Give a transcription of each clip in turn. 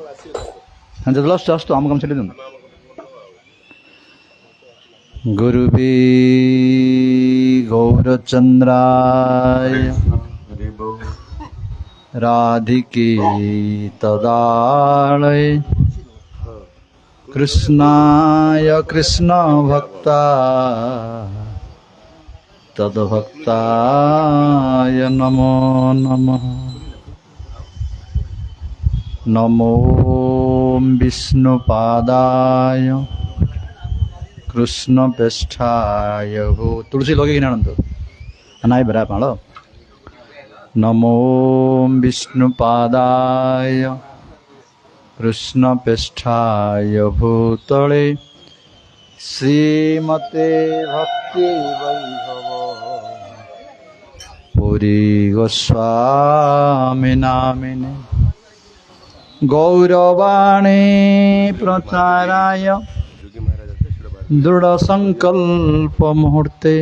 हाँ जब last last तो आम काम चले जाओ। गुरुवे गौरचंद्राय राधिके तदालय कृष्णाय कृष्ण भक्ता तद्भक्ताय नमो नमः। नमो विष्णुपादाय कृष्णप्रेष्ठाय हो। तुलसी लगे कि आनंद नाई बरा पाल। नमो विष्णुपादाय कृष्णप्रेष्ठाय भूतले श्रीमते भक्ति वैभव पुरी गोस्वामी नामिने गौरवाणी प्रचाराय दृढ़ संकल्प मुहूर्ते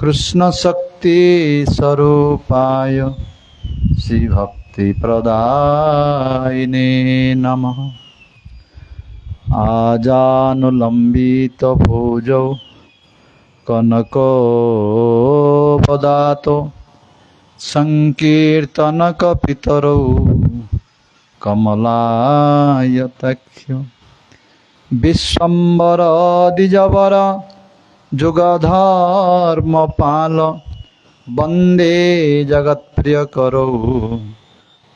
कृष्ण शक्ति स्वरूपाय श्री भक्ति प्रदायिने नमः। आजानुलंबित भुजौ कनकोपदातो संकीर्तनक पितरौ कमलायताक्ष विश्वम्बर द्विजवर जुगधर्म पाल वंदे जगत्प्रियकरौ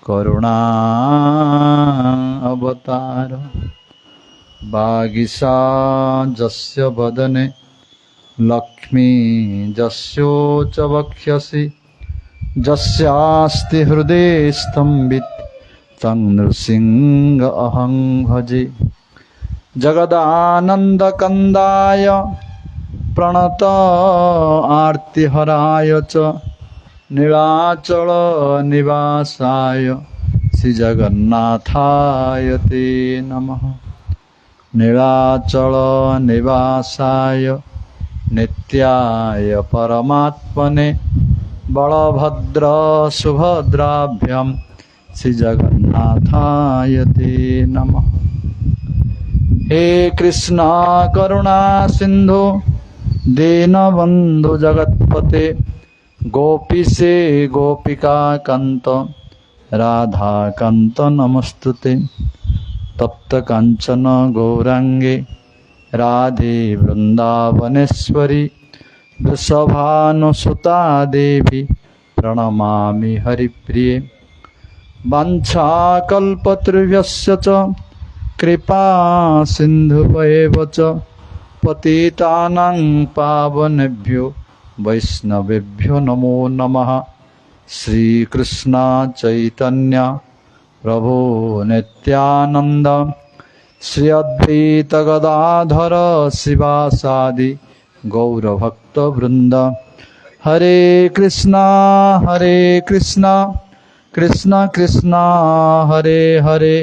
करुणा अवतार। वागीशा जस्य वदने लक्ष्मी जस्योच वक्ष्यसि जस्यास्ति हृदये स्तम्भित तं नृसिंह अहं भजे। जगदानन्दकन्दाय प्रणत आर्तिहराय च नीलाचल निवासाय श्रीजगन्नाथाय ते नमः। नीलाचल निवासाय नित्याय परमात्मने बलभद्र सुभद्राभ्यां श्रीजगन्नाथाय ते नमः। हे कृष्ण करुणा सिंधु दीनबंधु जगत्पते गोपीशे गोपिका कांत राधा कांत नमस्तुते। तप्त कांचन गौरांगे राधे वृंदावनेश्वरी वृषभानुसुता देवी प्रणमामि हरिप्रिये। वाञ्छाकल्पतरुभ्यश्च च कृपा सिन्धुभ्येव च पतितानां पावनेभ्यो वैष्णवेभ्यो नमो नमः। श्रीकृष्ण चैतन्य प्रभो नित्यानंद श्री अद्वैत गदाधर शिवासादि गौरभक्तवृंद। हरे कृष्णा कृष्ण कृष्ण हरे हरे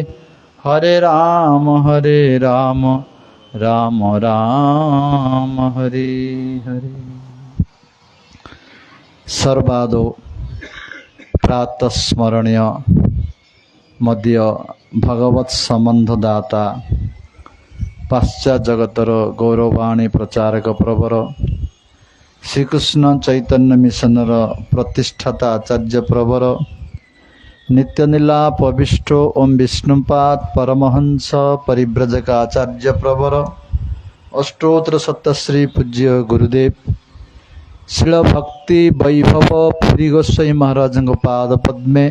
हरे राम राम राम हरे हरे। सर्वादो प्रातस्मरणीय मध्य भगवत संबंधदाता पाश्चात जगतर गौरवाणी प्रचारक प्रवर श्रीकृष्ण चैतन्य मिशनर प्रतिष्ठाता आचार्य प्रवर नित्यनीला पविष्ट ओम विष्णुपाद परमहंस परिव्रजक आचार्य प्रवर अष्टोत्र सप्तश्री पूज्य गुरुदेव शिल भक्ति वैभव पुरी गोस्वाई महाराज पाद पद्मे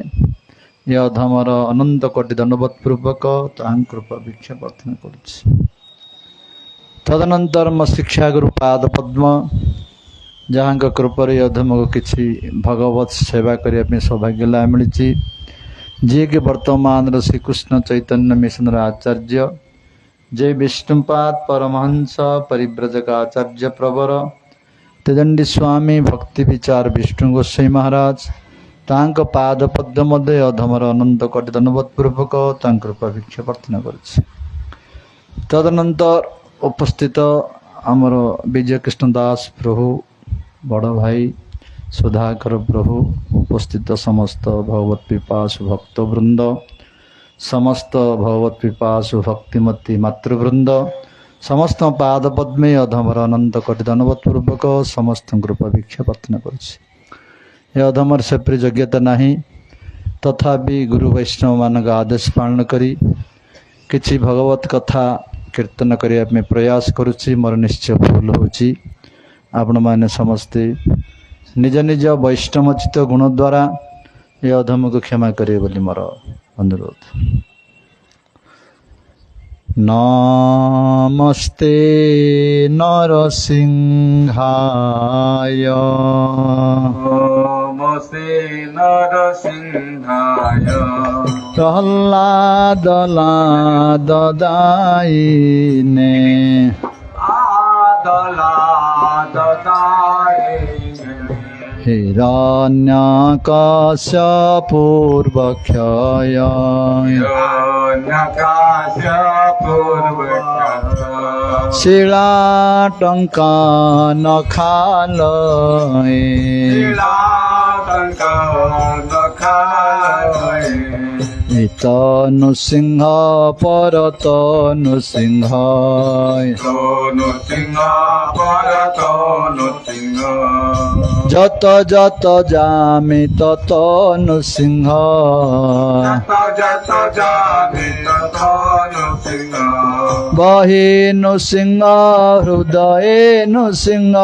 यधमर अनंत कोटि दंडवत पूर्वक तांग कृपा भिक्षा प्रार्थना करुछि। तदनंतर मो शिक्षा गुरु पाद पद्म जहाँ कृपार यधम को किसी भगवत सेवा करने सौभाग्य लाभ मिली जी कि वर्तमान श्रीकृष्ण चैतन्य मिशन आचार्य जय विष्णुपाद परमहंस परिव्रजक आचार्य प्रवर तेदंडी स्वामी भक्ति विचार विष्णु गोस्वाई महाराज तांक पाद पद्म मध्य अधमर अनंत कोटि दंडवत पूर्वक कृपा भिक्षा प्रार्थना करुछि। तदनंतर उपस्थित आमर विजय कृष्ण दास प्रभु बड़ भाई सुधाकर प्रभु उपस्थित समस्त भगवत पिपासु भक्तवृंद समस्त भगवत पिपासु भक्तिमती मातृवृंद समस्त पाद पद्मे अधमर अनंत कोटि धन्यवाद पूर्वक समस्त ग्रुप भिक्षा प्रार्थना करुछि। अधमर सेपरी योग्यता नहीं तथापि गुरु वैष्णव मान आदेश पालन करी किछि भगवत कथा कीर्तन करने प्रयास करुछि। मोर निश्चय भूल होछि। आपण माने समस्ते निज निज वैष्णवचित गुण द्वारा ये अधम को क्षमा करे बोली मोर अनुरोध। नमस्ते नरसिंहाय नमस्ते नरसिंहाय प्रह्लाद दायिने हिरण्यकश्यपूर्वक्षय शिलाटंका नखालये तनु सिंह पर तनु सिंह जत जत जामि तत नृसिंह बहि नृसिंह हृदय नृसिंह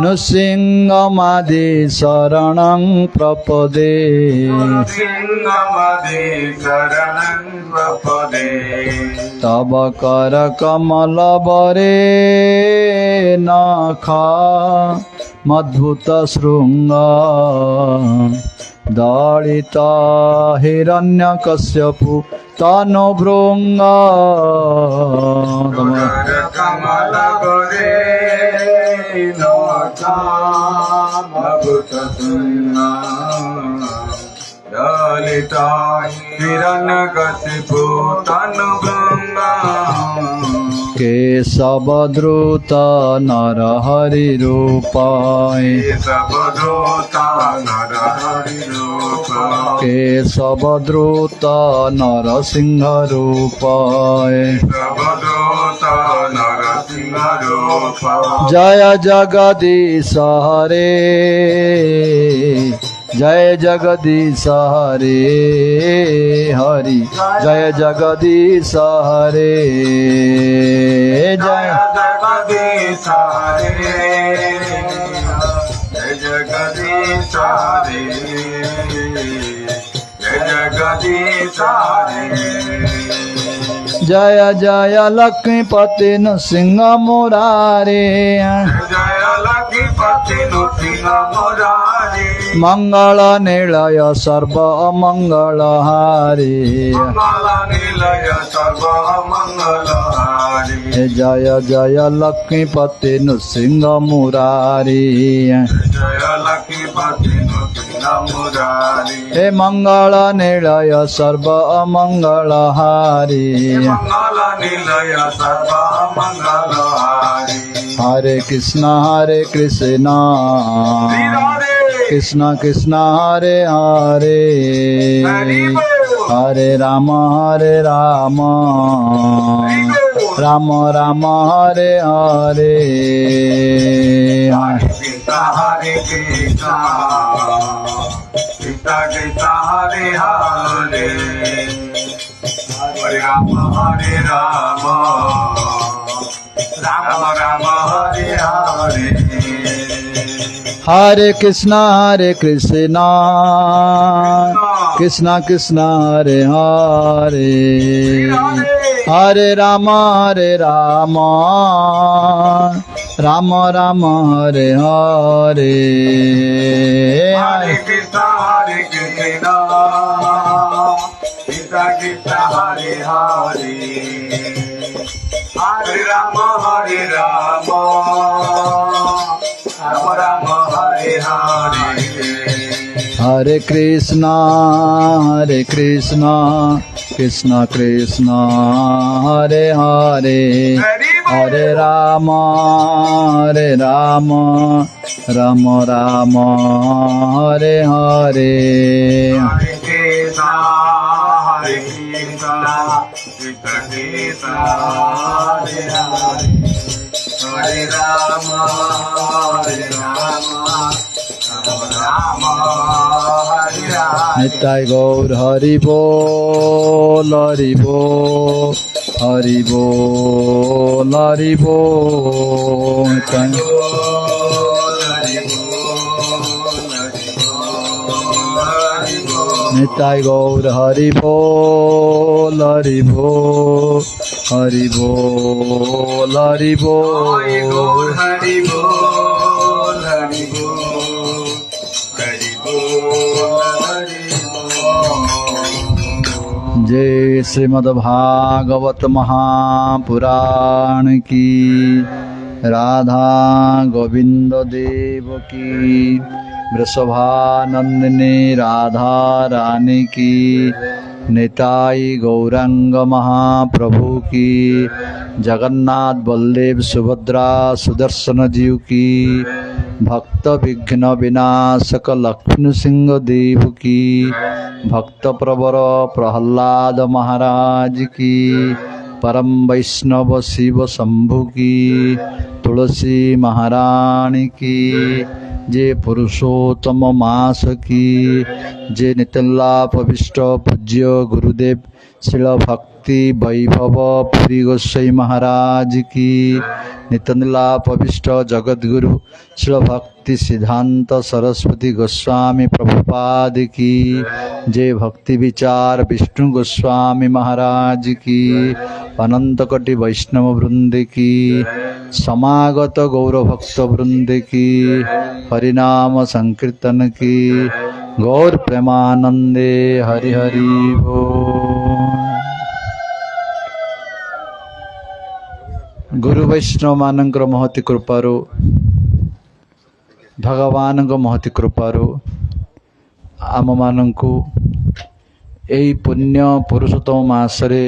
नृसिंहमादि शरणं प्रपदे तब कर कमल बरे नख मद्भुत शृंग दलित हिरण्यकश्यपु तनु भृंग कमल बरे नख मद्भुत शृंग दलित हिरण्यकशिपु तनु भृंग केशवद्रुत नरहरि रूपाय केशवद्रुत नरसिंह रूपाय जय जगदीश हरे जय जगदीश हरे हरि जय जगदीश हरे जय जगदीश हरे जय जगदीश हरे जय जगदीश हरे जय जय लक्ष्मीपति नृसिंह मुरारे जय लक्ष्मीपति नृसिंह मुरारे मंगल निलय सर्व मंगल हारे मंगल निलय सर्व मंगल हारे जय जय लक्ष्मीपति नृसिंह मुरारी जय लक्ष्मीपति नृसिंह मुरारी हे मंगल निलय सर्व मंगल हारी मंगल निलय सर्व मंगल हारे हरे कृष्ण कृष्ण कृष्ण हरे हरे हरे राम राम राम हरे हरे हरे कृष्ण कृष्ण कृष्ण हरे हरे हरे राम राम राम हरे हरे हरे कृष्ण कृष्ण कृष्ण हरे हरे हरे राम राम राम हरे हरे हरे कृष्ण कृष्ण कृष्ण हरे हरे हरे राम राम राम हरे हरे हरे कृष्ण कृष्ण कृष्ण कृष्ण हरे हरे हरि हरे Ram Ram Ram Hare Hare Hare Krishna, Hare Krishna, Krishna Krishna, Hare Hare, Hare Rama, Hare Rama, Rama Rama, Hare Hare. Nitai गौर हरि बोल हरि बोल हरि बोल हरि बोल Hare Bol, Hare Bol, Hare Bol. Nitai गौर हरि बोल हरि बोल हरि बोल हरि Hare Bol, बोल Hare Bol, Hare Bol, Hare Bol, Hare Bol. जय श्रीमद् भागवत महापुराण की राधा गोविंद देव की वृषभानंदिनी राधा रानी की निताई गौरांग महाप्रभु की जगन्नाथ बलदेव सुभद्रा सुदर्शन जीव की भक्त विघ्न विनाशक लक्ष्मण सिंह देव की भक्त प्रवर प्रहलाद महाराज की परम वैष्णव शिव शंभु की तुलसी महारानी की जे पुरुषोत्तम मास की जे नितल्लाभ विष्ट पूज्य गुरुदेव शिल भक्ति वैभव पुरी गोसाई महाराज की नितल्लाभ विष्ट जगद्गुरु शिल भक्ति सिद्धांत सरस्वती गोस्वामी प्रभुपाद की जय भक्ति विचार विष्णु गोस्वामी महाराज की अनंत कोटि वैष्णव वृंद की समागत गौर भक्त वृंद की हरिनाम संकीर्तन की गौर प्रेमानंदे हरि हरि बोल। गुरु वैष्णव मानकर महति कृपारो भगवान महति कृपारो आम मानंकु एई पुण्य पुरुषोत्तम मासरे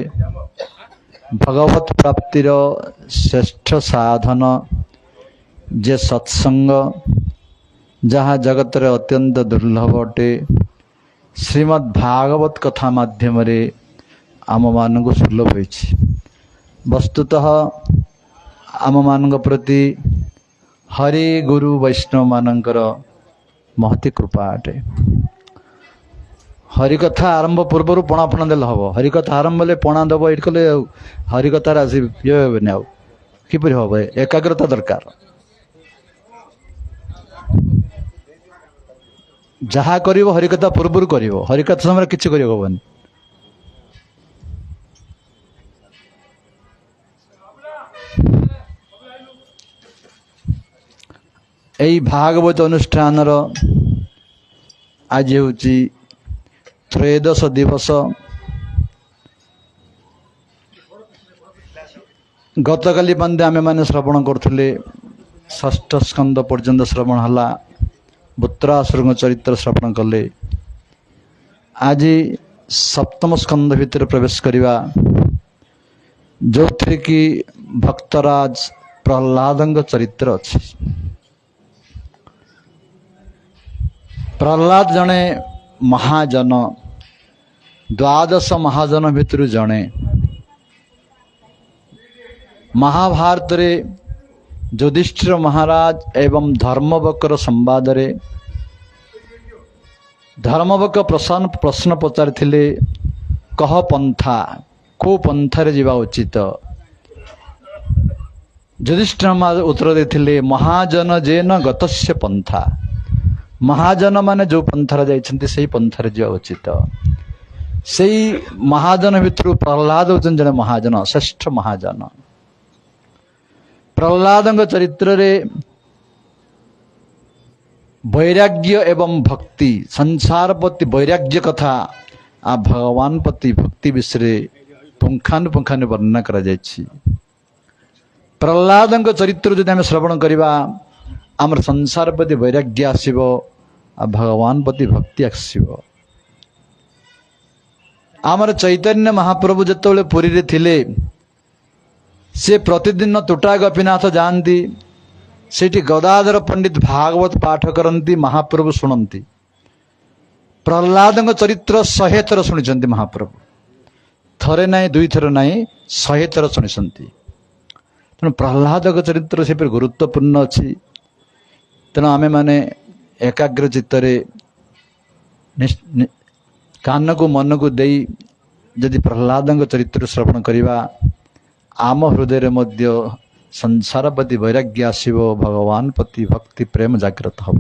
भगवत प्राप्तिर श्रेष्ठ साधन जे सत्संग जहाँ जगत रे अत्यंत दुर्लभ अटे श्रीमद् भागवत कथा माध्यम रे आम मानंकु सुलभ होइछि। वस्तुतः आम मानक प्रति हरि गुरु वैष्णव मानकर महती कृपा अटे। हरिकथा आरंभ पूर्वर पणा फणा देले हम हरिकथा आरंभ ले पणा दब ये कले हरिकथार आसी ये हेबे ना किपरि हम एकाग्रता दरकार जहाँ करिवो हरिकथा पूर्वर करिवो हरिकथा समय किछि करि होबनी। एई भागवत अनुष्ठान आज होची त्रयोदश दिवस। गतकाली बंदे आमे माने श्रवण करथुले षष्ठ स्कंद पर्यंत श्रवण हला पुत्रासुर चरित्र श्रवण कले। आज सप्तम स्कंद भितर प्रवेश करिवा जो थे कि भक्तराज प्रहलादंग चरित्र अछि। प्रहलाद जने महाजन द्वादश महाजन भितर जने महाभारत रे युधिष्ठिर महाराज एवं धर्मवकर संवाद रे धर्मवक प्रश्न पचारिथिले कह पंथा को पंथा रे जीवा उचित। युधिष्ठिर महाराज उत्तर देथिले महाजन जेन गतस्य पंथा महाजन माने जो पंथार जाइछन्ति सेही पंथार जीवा उचित। सेही महाजन भितर प्रहलाद होचन जने महाजन श्रेष्ठ महाजन। प्रहलादंग चरित्र रे वैराग्य एवं भक्ति संसार प्रति वैराग्य कथा आ भगवान प्रति भक्ति विषय पुंखानुपुंखानु वर्णना करा जायछि। प्रहलादंग चरित्र जदि आमे श्रवण करिबा आमर संसार प्रति वैराग्य आसीबो आ भगवान प्रति भक्ति आसीबो। आमर चैतन्य महाप्रभु जतबेले पुरी रे थिले से प्रतिदिन तोटा गोपीनाथ जाती सेठी गदाधर पंडित भागवत पाठ करती महाप्रभु शुणती प्रहलाद चरित्र 100 थर शुणी महाप्रभु थरे नाई 2 थर नाई 100 थर शुणी तेणु प्रहलाद चरित्र से गुरुत्वपूर्ण अच्छी तेणु आमे माने एकाग्र चित्तरे कान को मन को दे जदि प्रहलाद चरित्र श्रवण करवा आम हृदय मध्य संसार प्रति वैराग्य आसव भगवान प्रति भक्ति प्रेम जागृत हम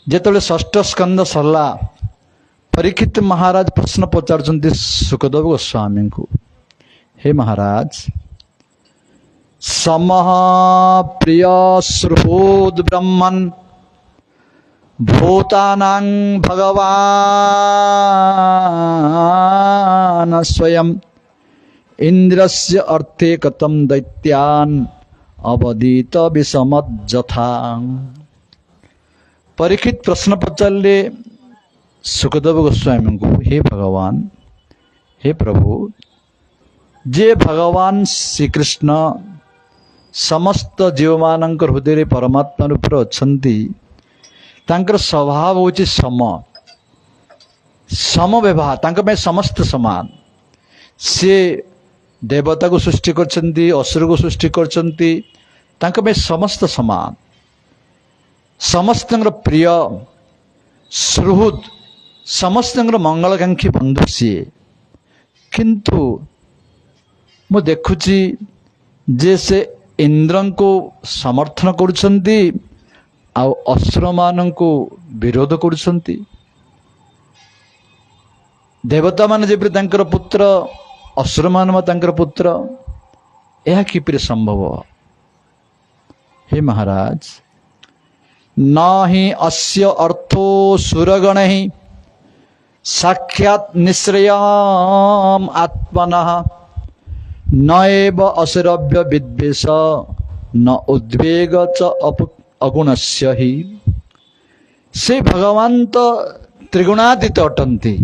जिते षष्ठ स्कंद सरला परीक्षित महाराज प्रश्न पचार सुखदेव गोस्वामी को हे महाराज समः प्रिय सुहृद ब्रह्मन् भूतानां भगवान् स्वयं इंद्रस्य अर्थे कथम दैत्यान् अवदीत विषमज्जथा। परीक्षित प्रश्न पचारे सुखदेव गोस्वामी को हे भगवान हे प्रभु जे भगवान श्री कृष्ण समस्त जीव मान हृदय परमात्मा रूप अच्छी तांकर स्वभाव होची सम व्यवहार तांका में समस्त समान से देवता को सृष्टि करछंती असुर को सृष्टि करछंती तांका में समस्त समान समस्त प्रिय सुहृद समस्त मंगलकांक्षी बंधु सी किंतु मु देखुची जे से इंद्र को समर्थन करुछंती आ असुर मान को विरोध करुछंती देवता मान जेपरि तांकर पुत्र असुर मान तांकर पुत्र यह किपरि संभव। हे महाराज न हि अस्य अर्थो सुरगण ही साक्षात् निश्रयम् आत्मनः न एव असुरभ्य विद्वेष न उद्वेग च अगुणस्य ही। से भगवान तो त्रिगुणातीत अटंती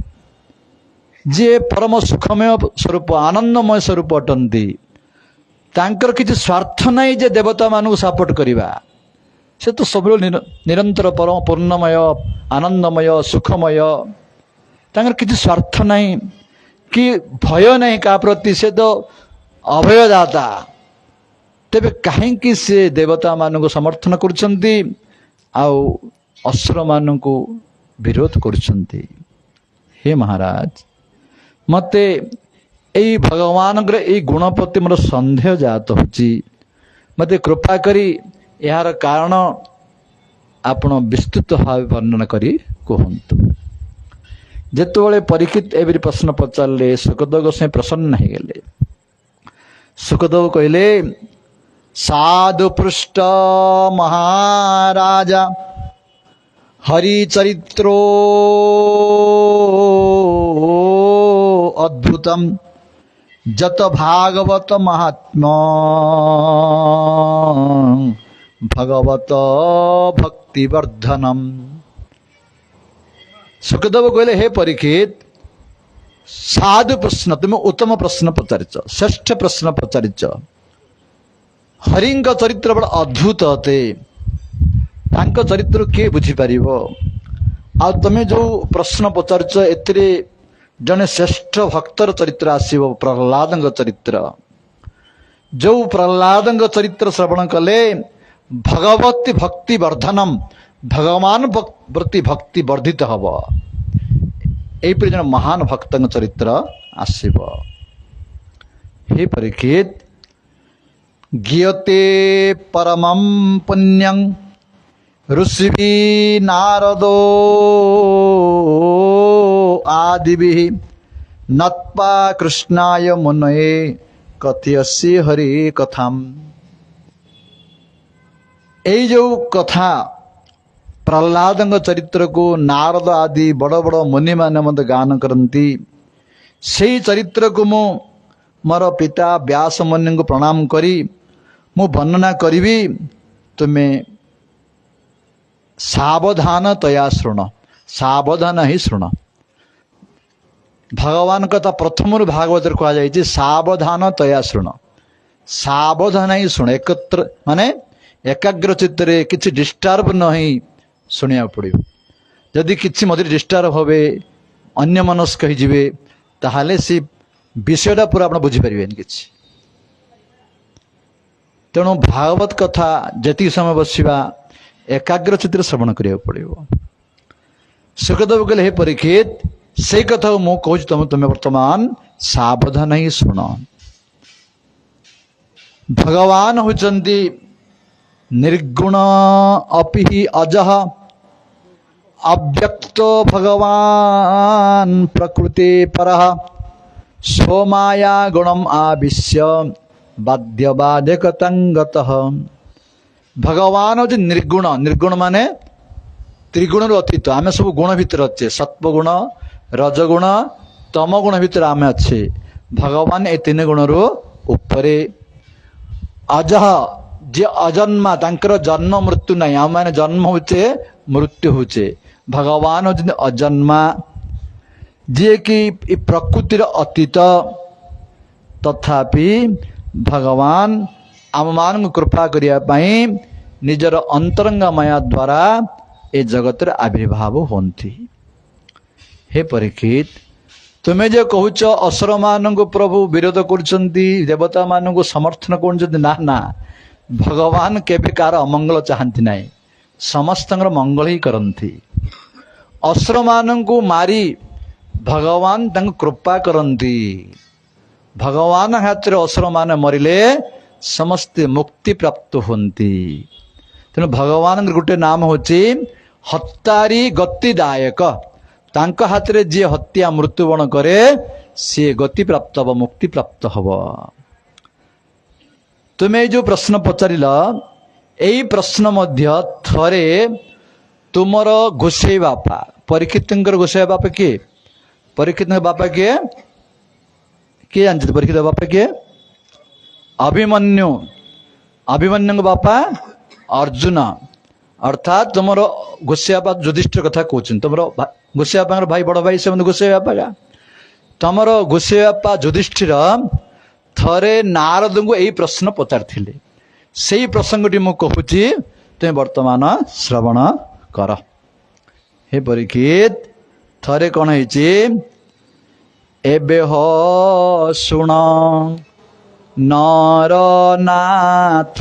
जे परम सुखमय स्वरूप आनंदमय स्वरूप अटंती तांकर किसी स्वार्थ नहीं जे देवता मान को सपोर्ट करवा से तो सब निरंतर परम पूर्णमय आनंदमय सुखमय तांकर किसी स्वार्थ नहीं कि भय नहीं का प्रति से तो अभयदाता तेबे कहीं से देवता मान को समर्थन करुछंती आउ असुर मान को विरोध करुछंती। हे महाराज मते यही भगवान यही गुण प्रति मोर संदेह जात होची मते कृपा करी यार कारण आपण विस्तृत भाव वर्णन करी कहंतु। जेतबेले परीक्षित एवरी प्रश्न पचारे सुखदेव गोस्वामी प्रसन्न हो गले। सुखदेव कहले साधु पृष्ठ महाराजा हरिचरित्रो अद्भुतम जत भागवत महात्मा भगवत भक्तिवर्धनम। सुखदेव कहले हे परीक्षित साधु प्रश्न तुम्हें उत्तम प्रश्न पचारिच श्रेष्ठ प्रश्न पचारिच हरिंग चरित्र बड़ अद्भुत अते तांको चरित्र किए बुझीपार आ तुम्हें जो प्रश्न पचारिच एथिरे जने श्रेष्ठ भक्तर चरित्र आसीब प्रहलाद चरित्र जो प्रहलाद चरित्र श्रवण कले भगवती भक्ति वर्धनम भगवान प्रति भक्ति वर्धित हब यहीपरि जन महान भक्त चरित्र आसीब। हे परीक्षित गीयते परमं पुण्यं ऋषिभि नारदो आदिभिः नत्वा कृष्णाय मुनये कथयसि हरि कथाम। यही जो कथा प्रहलाद चरित्र को नारद आदि बड़ बड़ मुनि माने मत गान करती से चरित्र को मु मोर पिता व्यास मुनि को प्रणाम करी मु वर्णना करी तुम्हें सावधान तया शुण सावधान ही शुण। भगवान कथा प्रथम भागवत कह जाए सावधान तया शुण सावधान ही शुण एकत्र माने एकाग्र चित्त किसी डिस्टर्ब नहीं शुणा पड़ो जदि किसी मध्य डिस्टर्ब हे अन्य मनस्क होइजिवे ताहाले से विषयटा पूरा आप बुझीपारे कि तेणु भागवत कथा जी समय बसवा एकाग्र चित्र श्रवण करा पड़ो सुखदेव कहले हे परीक्षित से कथा मु कहूँ तुम्हें वर्तमान सावधान ही शुण भगवान होचंती निर्गुण अपि हि अजः अव्यक्त भगवान प्रकृति परः स्वमाया गुणम आविश्य बाध्य बाधकतंगतः भगवान होचे निर्गुण निर्गुण माने त्रिगुण अतीत आम सब गुण भितर अच्छे सत्वगुण रजगुण तम गुण भितर आम अच्छे भगवान ए तीन गुण रु उपरे अजह जे अजन्मा तांकर जन्म मृत्यु नहीं आम मैंने जन्म होचे मृत्यु होचे भगवान होचंती अजन्मा जे कि प्रकृतिर अतीत तथापि भगवान आम मान कृपा करिया पई निजर अंतरंग माया द्वारा ए जगत आविर्भाव होती हे परीक्षित तुम्हें जो कहूच असुर मान प्रभु विरोध कर देवता मान समर्थन कर ना ना भगवान केबे कार अमंगल चाहती ना समस्त मंगल ही करती असुर मान मारी भगवान कृपा करती भगवान हाथ असुर मान मरिले समस्ते मुक्ति प्राप्त होती तेणु भगवान गोटे नाम होची हत्यारी गतिदायक तांक हाथ रे जी हत्या मृत्युवरण करे सी गति प्राप्त हम मुक्ति प्राप्त हम तुम्हें जो प्रश्न पचारिल यही प्रश्न मध्य थरे तुमर गोसाई बापा परीक्षित गोसाई बापा किए परीक्षित बापा किए किए जानते परीक्षित बापा किए अभिमन्यु अभिमन्यु बापा अर्जुन अर्थात तुम गोसाई बापा युधिष्ठिर कथा कहते तुम गोसाई बापा भाई बड़ भाई से गोसाई बापा का तुम गोसाई बापा युधिष्ठिर थरे नारद को यही प्रश्न पचारि से प्रसंगटी मु कहूची तुम वर्तमान श्रवण कर हे परीक्षित थरे कौन है एबे हो शुण नरनाथ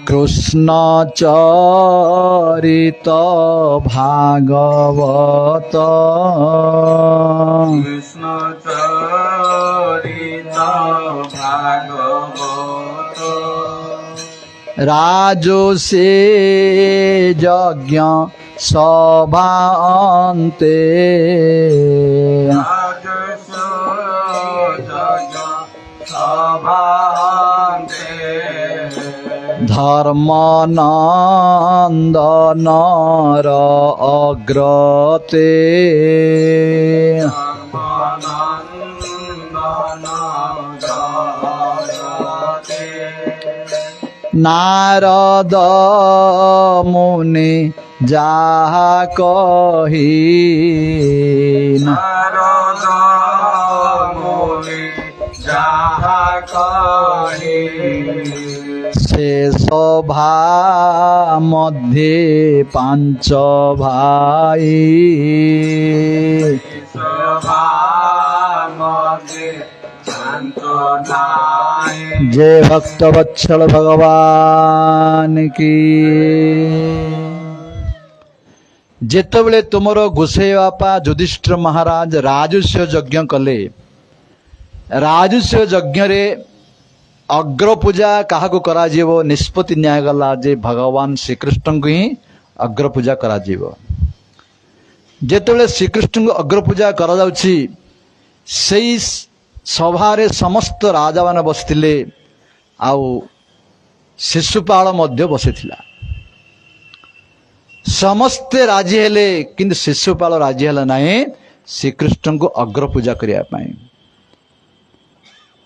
कृष्ण चरित भागवत कृष्ण चरित भागवत राजो से यज्ञ सभान्ते धर्मानन्दनर अग्रते नारद मुनि जाहा कही नारद मुनि जाहा कही से सभा मध्य पांच भाई सभा मध्य जय भक्त वत्सल भगवान की जेतबेले तुमर गोसाई बापा युधिष्ठिर महाराज राजस्व यज्ञ कले राजस्व यज्ञ रे अग्र पूजा क्या करा निष्पत्ति न्याय गला जे भगवान श्रीकृष्ण को ही अग्र पूजा करा जेतबेले श्रीकृष्ण को अग्र पूजा करा जाउछि सेई सभारे समस्त राजा मान बसथिले आउ शिशुपाल मध्य बसिथिला समस्ते राजी हेले किंतु शिशुपाल राजी हेला नहीं श्रीकृष्ण को अग्र पूजा करिया पाई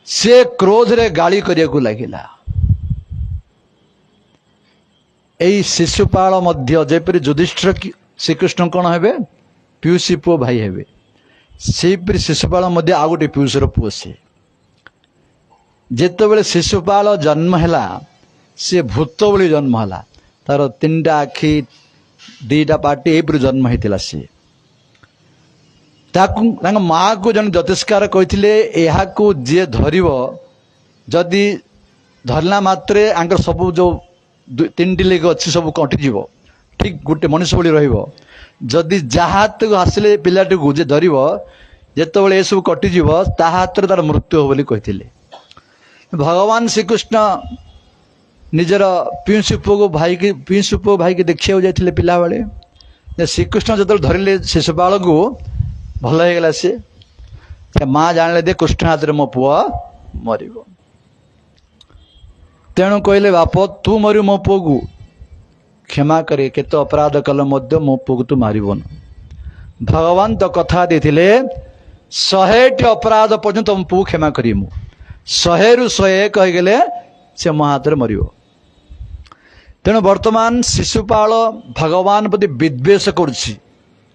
से क्रोध रे गाली करिया को लागिला एई शिशुपाल मध्य जेपरि युधिष्ठिर श्रीकृष्ण कौन हेबे पीयूषी पुओ भाई हेबे सेपरि शिशुपाल मध्य आ गोटे पीयूषर पुओ से जेतेबेले शिशुपाल जन्म हैला से भूत भली जन्म हैला तार 3टा आखि 2टा पार्टी एपरि जन्म होइतिला से ताकू माँ को जन ज्योतिष्कार कहते यहाकू जी धरब जदि धरला मात्रे आंकर सब जो 3टी लेग अच्छी सब कटिज ठीक गोटे मनुष्य भली रही जहात आसिले पिलाटी को जे धरब जिते ये सब कटिज ता हाथ तार मृत्यु हो बोली कहते भगवान श्रीकृष्ण निजर पीयूषी पुओ को भाई की देखा जाते पिला बेले श्रीकृष्ण जो धरले शिशुपाल को भल हो गला सी माँ जान दे कृष्ण हाथ में मो पुआ मर तेणु कहले बाप तू मरु मो पुओ को क्षमा करे केत अपराध कल मध्य मो पुओ को तू मारबन भगवान तो कथा देथिले 100टी अपराध पर्यंत तुम पुओ क्षमा करी मु 100 रु 101 कहीगले से मो हाथ में मर तेणु वर्तमान शिशुपाल भगवान प्रति विद्वेष करुछि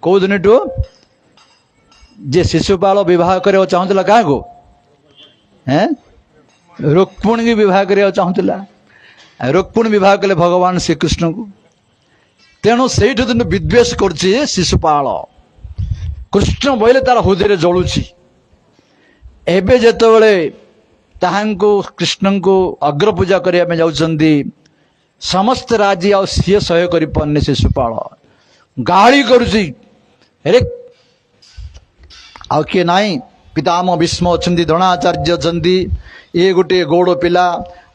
कौ दिन जे शिशुपाल विवाह करने चाहूला क्या को हैं रुक्मिणी की विवाह करने चाहूला रुक्मिणी विवाह कले भगवान श्रीकृष्ण को तेणु से दिन विद्वेष कर शिशुपाल कृष्ण बोले तार हृदय जलुची एबे जेतेबेले ताहांको कृष्ण को अग्र पूजा करने जाउछंदी समस्त राजी आ सी सह्य कर पारने शिशुपाल गाड़ी करुची अरे आ किए नाई पितामह भीष्म अच्छा द्रोणाचार्य अच्छा ये गोटे गौड़ पिला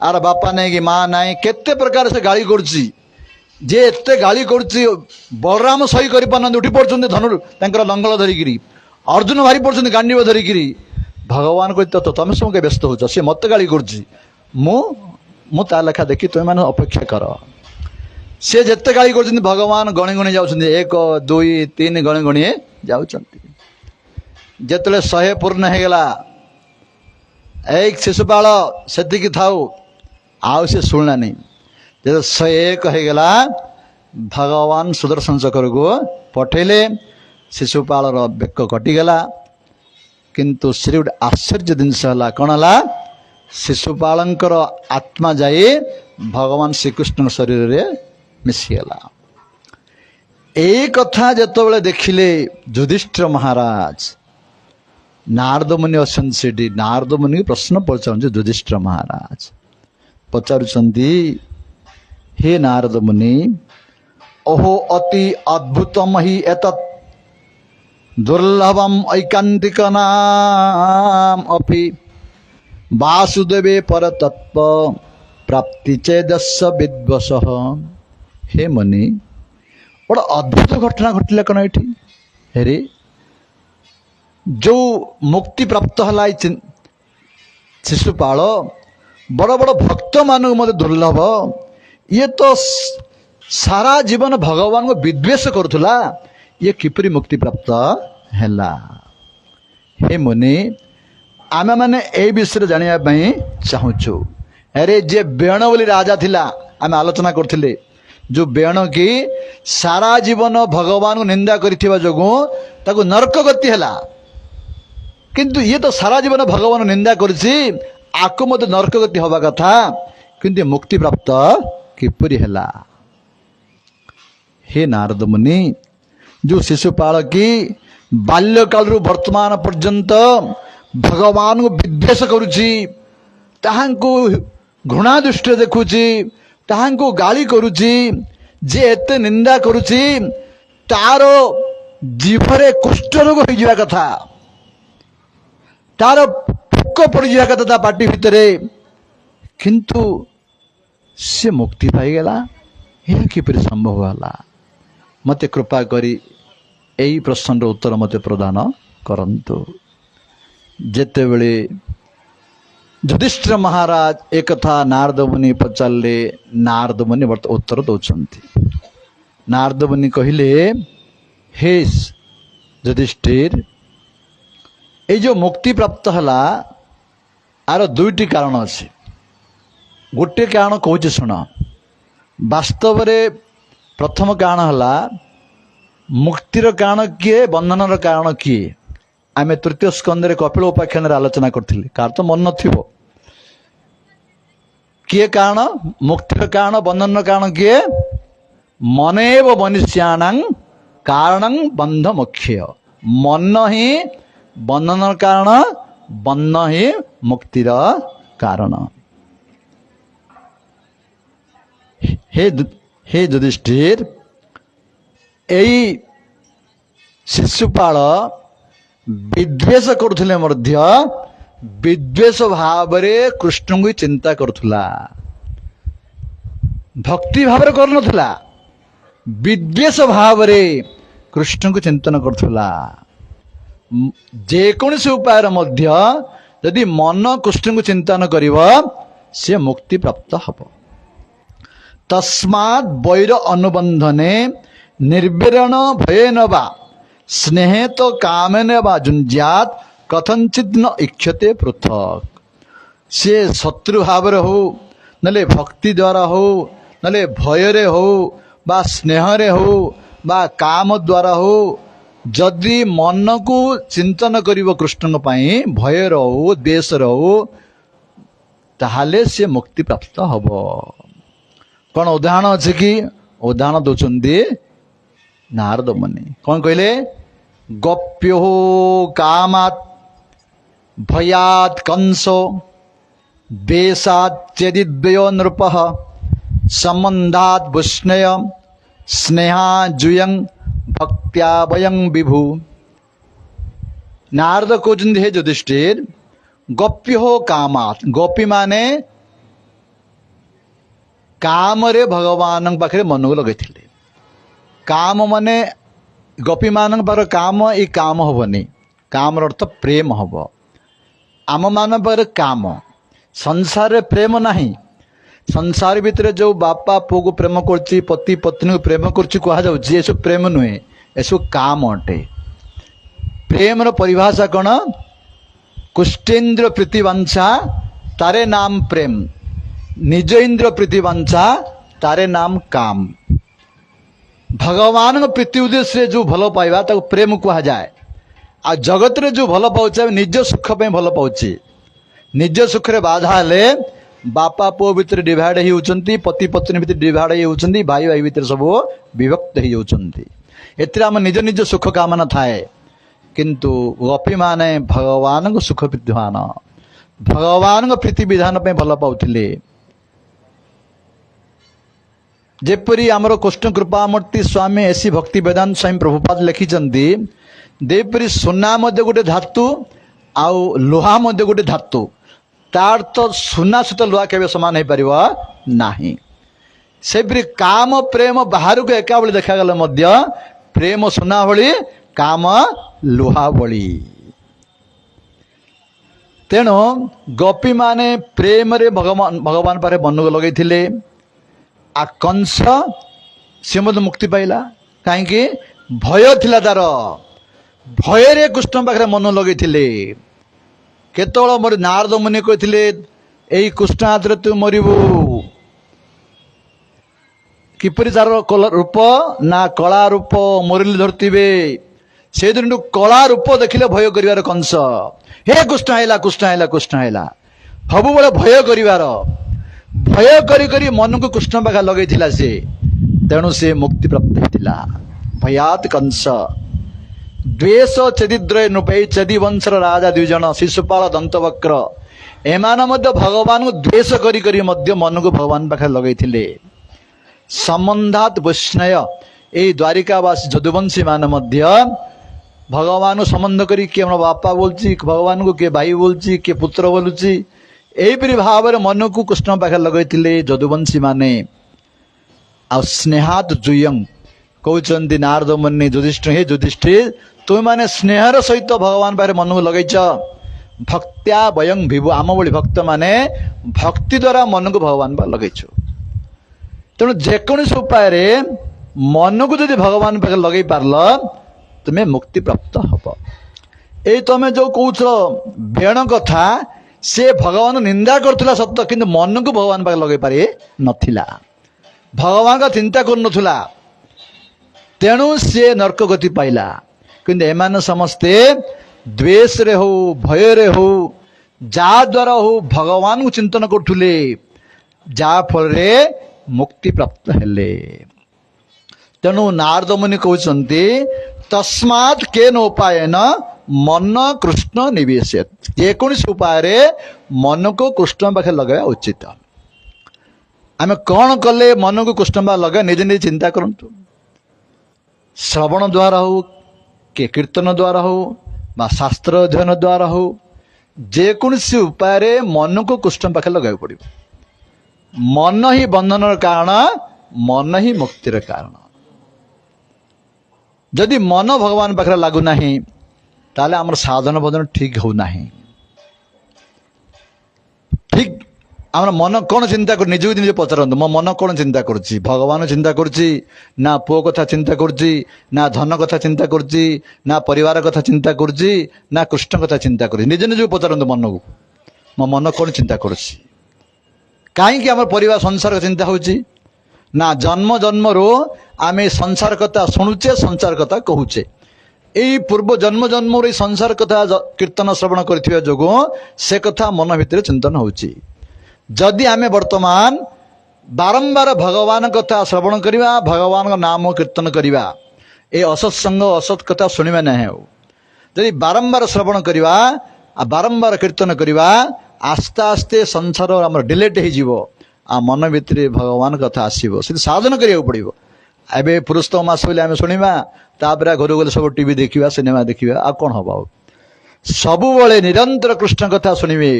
आर बापा नहीं कि माँ नाई केते प्रकार से गाड़ी करुची जे एते गाड़ी करुची बलराम सही कर पारना उठी पड़ते धनु तांकर लंगल धरिकी अर्जुन भारी पड़ते गांडीव धरिकी भगवान को तो तुम सब व्यस्त हो सी मत गाड़ी करुची मु ता लेखा देखी तुम मैंने अपेक्षा कर सी जिते गाड़ी कर भगवान गणी गणी जाऊँ 1 2 3 गणी गणी जाऊँ जिते 100 पूर्ण होगला एक शिशुपाल से थाऊ आउ से शुणना नहीं जो 101 होगला भगवान सुदर्शन चक्र को पठेले शिशुपाल बेक कटिगला किंतु श्री गोटे आश्चर्य जिनस कौन है शिशुपालंकर आत्मा जाए भगवान श्रीकृष्ण शरीर में मिशीगला यही कथा जिते देखिले युधिष्ठिर महाराज नारद मुनि अच्छा नारद मुनि प्रश्न पचार युधिष्ठिर महाराज पचारुंट हे नारद मुनि ओहो अति अद्भुतम ही एतत् दुर्लभम ऐकांतिक नाम अपि वासुदेवे परतत्व प्राप्ति चेदस्य विद्वस हे मुनि बड़ा अद्भुत घटना घटला कौन ये हेरे जो मुक्ति प्राप्त है शिशुपाल बड़ बड़ भक्त मान मत दुर्लभ ये तो सारा जीवन भगवान को विद्वेष करुला ये किपरि मुक्ति प्राप्त हैला हे मुनि आमे माने ए विषय जानिया चाहूँ अरे जे बेण बोली राजा थिला आमे आलोचना करथिले जो बेण की सारा जीवन भगवान को निंदा करिथिबा जोगु ताको नरक गति हैला किंतु ये तो सारा जीवन भगवान निंदा करछि आको मत नरक गति हवा कथा किंतु मुक्ति प्राप्त किपरि हैला हे नारद मुनि जो शिशुपाल की बाल्यकाल वर्तमान पर्यंत भगवान को विद्वेष करुछि ताहांको घृणा दृष्टि देखुछि ताहांको गाली करुछि जे एते निंदा करुछि तार जीभरे कुष्ठ रोग हो जावा कथा तार फुक पड़ जावा कथा ता पाटी भितरे किंतु से मुक्ति पाई गला यह किपरि संभव होला मते कृपा करी यही प्रश्न उत्तर मते प्रदान करंतु जेते बेले युधिष्ठिर महाराज एक था नारद मुनि पचारे नारद मुनि उत्तर दौरान नारद मुनि कहले हे युधिष्ठिर ये जो मुक्ति प्राप्त है आर दुईटी कारण अच्छे गोटे कारण कहूँ शुण वास्तव रे प्रथम कारण हला मुक्तिर कारण किए बंधनर कारण किए आम तृतीय स्कंदे कपिल उपाख्यान आलोचना करथिले कार तो मन नथिबो किए कारण मुक्तिर कारण बंधन कारण किए मनेव मनुष्याणां कारणं बंध मुख्य मन ही बंधन कारण बंध ही मुक्तिर कारण हे युधिष्ठिर एई शिशुपाल विद्वेष करुथिले मध्य विद्वेष भाव रे कृष्ण को चिंता करुथुला भक्ति भाव रे करनथुला विद्वेष भाव रे कृष्ण को चिंतन करुथुला जे कौन से उपाय मध्य यदि मन कृष्ण को चिंतन करिवो से मुक्ति प्राप्त हब तस्मात् वैर अनुबंधने निर्विरण भयेन वा स्नेहे तो कामेन वा जुंज्यात कथंचित न इच्छते पृथक से शत्रु भाव हो नले भक्ति द्वारा हो नले भय हो बा स्नेह रे हो बा काम द्वारा हो जदि मन को चिंतन करिवो कृष्ण पाई भय हो द्वेष हो ताहाले से मुक्ति प्राप्त हब कौन उदाहरण अच्छे कि उदाहरण दौरान नारद मुनि कौन कहले गप्यो कामात् भयात् कंसो देशात् चेदिद्वयो नृपः संबंधात् वैष्णय स्नेहा जुयं भक्त्या वयं विभु नारद कहते हे युधिष्ठिर गप्यो कामात् गोपी माने काम रे भगवान पाखे मन को लगे काम माने गोपी मान पर काम ये काम हबनी काम अर्थ प्रेम हब आम मान पर काम संसार रे प्रेम नहीं संसार भितर जो बापा पुओ को प्रेम करछि पति पत्नी को प्रेम करछि कहा जाउछि ये सब प्रेम नुहे ये सब काम अटे प्रेम रो परिभाषा कौन कुष्ठेन्द्र प्रीतिवंशा तारे नाम प्रेम निज इंद्र प्रीतिवंशा तारे नाम काम भगवान प्रीति उद्देश्य जो भल पाइबा ताको प्रेम कहा जाए आ जगत रे जो भल पाउछे निज सुख पे भल पाउछे निज सुख रे बाधा हेले बापा पुओ भितर डिवाइड ही होचंती पति पत्नी भितर डिवाइड ही होचंती भाई भाई भितर सब विभक्त ही होचंती एतिर हम निज निज सुख कामना थाए किंतु गोपी माने भगवान को सुख विद्वान भगवान को प्रीति विधान पे भल पाउथिले जेपरी आमर कृष्ण कृपामूर्ति स्वामी ऐसी भक्ति वेदांत स्वामी प्रभुपाद लिखिचंती देपरी सुना मध्य गोटे धातु आउ लोहा मध्य गोटे धातु तार तो सुना सहित लुहा केबे समान हो पारिबो नाही सेपरी काम प्रेम बाहर को एका बेले देखा गले मध्य प्रेम सुना भली काम लुहा भली तेणु गोपी माने प्रेम रे भगवान पारे मन को लगे थिले आ कंस से मुक्ति पाइला कहीं भय थिला तार भय रे कृष्ण पाखे मन लगे थिले केतोल मोर नारद मुनि कहथिले एई कृष्ण हाथ रे तू मरिबू किपरि तार रूप ना कला रूप मुरली धरतिबे से दिन कला रूप देखिले भय करिवार कंस हे कृष्ण आइला कृष्ण आइला कृष्ण आइला सबु बड़े भय करिवार भय करी करी मन को कृष्ण पाखा लगे थिला से तेणु से मुक्ति प्राप्त होतिला भयात कंस द्वेष चदिद्रय नृपै चदी वंशर राजा दुई जन शिशुपाल दंतवक्र एमान मध्य भगवान को द्वेष करी करी मध्य मन को भगवान पाखा लगे थिले संबंधात वैष्णय ए द्वारिकावासी जदुवंशी मान मध्य भगवान को संबंध करी किए हम बापा बोलची भगवान को किए भाई बोलची किए पुत्र बोलुची एपरी भाव मन को कृष्ण पाखे लगे जदुवंशी माने आ स्नेहात जुयं कहते नारद मुनि युधिष्ठिर हे युधिष्ठिर तुम माने स्नेहर सहित भगवान पाखे मन को लगेच भक्त्या वयं विभु आम भली भक्त माने भक्ति द्वारा मन को भगवान पाखे लगेच तेणु जेकोसी उपाय मन को जब भगवान पाखे लगे पारल तुम्हें मुक्ति प्राप्त हब ये तुम जो कौच बेण कथा से भगवान निंदा करथिला सत्य किंतु मन को भगवान पाखे लगे पारे नथिला भगवान का चिंता करुनथुला तेणु सी नरक गति पाइला किंतु एमान समस्ते द्वेष रे हो भय रे हो जा द्वारा हो भगवान को चिंतन करुले जा फल रे मुक्ति प्राप्त हेले तेणु नारद मुनि कहते तस्मात् केन उपायन मन कृष्ण निवेश जेकोसी उपाय मन को कृष्ण पाखे लगे उचित आम कौन कले मन को कृष्ण पाखे लगे निजे निजे चिंता करंतु श्रवण द्वारा हो के कीर्तन द्वारा हो बा शास्त्र अध्ययन द्वारा हो जेकोसी उपाय मन को कृष्ण पाखे लगे पड़ो मन ही बंधन कारण मन ही मुक्तिर कारण जदि मन भगवान पाखे लगुना ताले आमर साधन भजन ठीक होना ठीक आम मन कौन चिंता कर निज निजे पचारत मो मन कौन चिंता करुच्ची भगवान चिंता करुच्ची ना पुओ कथा चिंता करुच्ची ना धन कथा चिंता करुच्ची ना परिवार कथा चिंता करुच्ची ना कृष्ण कथा चिंता करुच्ची निज निज पचारत मन को मो मन कौन चिंता करुच्ची कहीं आम परिवार संसार चिंता होची ना जन्म जन्म रो आमे संसार कथा शुणुचे संसार कथा कहूचे यही पूर्व जन्म जन्म रे संसार कथा कीर्तन श्रवण करथिबा जोगो से कथा मन भितर चिंतन होची जदि आमे वर्तमान बारंबार भगवान कथा श्रवण करिबा भगवान का नाम कीर्तन करिबा ए असत संग असत कथा सुनिबा नहीं हो जदि बारंबार श्रवण करिबा आ बारंबार कीर्तन करिबा आस्ते आस्ते संसार हमर डिलेट हो जीवो आ मन भितर भगवान कथा आसीबो से साधन करिया पड़िबो एबे पुरुषोत्तम मास बोले आम शुणा तापर घर गले सब टीवी देखा सिनेमा देखा आ कौन हम सबु निरंतर कृष्ण कथा शुणवे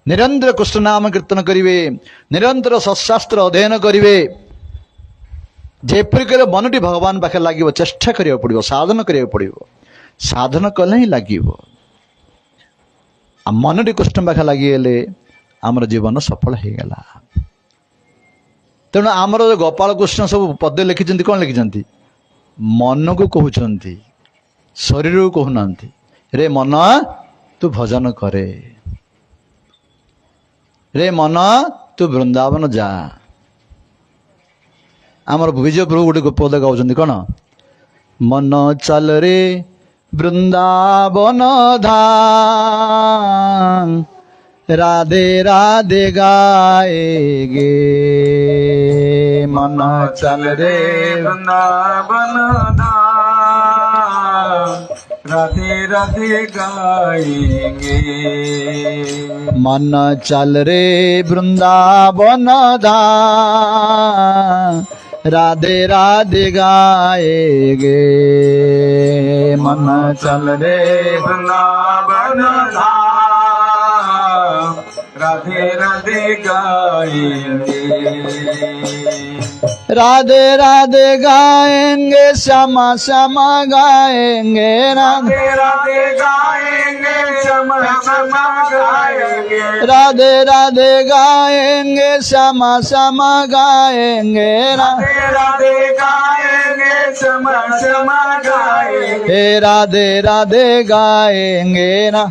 निरंतर कृष्ण नाम कीर्तन करेंगे निरंतर सत्शास्त्र अध्ययन करेंगे जेपरिक मनटी भगवान पाखे लगे चेष्टा करिया पड़ो साधन करिया पड़ो साधन कले ही लगे मनटी कृष्ण पाखे लगिगले आमर जीवन सफल हो गला तेणु आमर गोपाल कृष्ण सब पद लिखिं कौन लिखिं मन को कहते शरीर को कहना रे मन तू भजन करे रे मन तू वृंदावन जा आमर विजय प्रभु गोटे पद गाँव कौन मन चल रे वृंदावन धाम राधे राधे गाएगे मन चल रे वृंदावन धाम राधे राधे गाएंगे मन चल रे वृंदावन धाम राधे राधे गाएगे मन चल रे वृंदावन धाम राधे राधे गाएंगे राधे राधे गाएंगे श्यामा श्यामा गाएंगे राधे राधे गाएंगे श्यामा श्यामा गाएंगे राधे राधे गाएंगे श्यामा श्यामा गाएंगे राधे राधे गाएंगे श्यामा श्यामा गाएंगे हे राधे राधे गाएंगे ना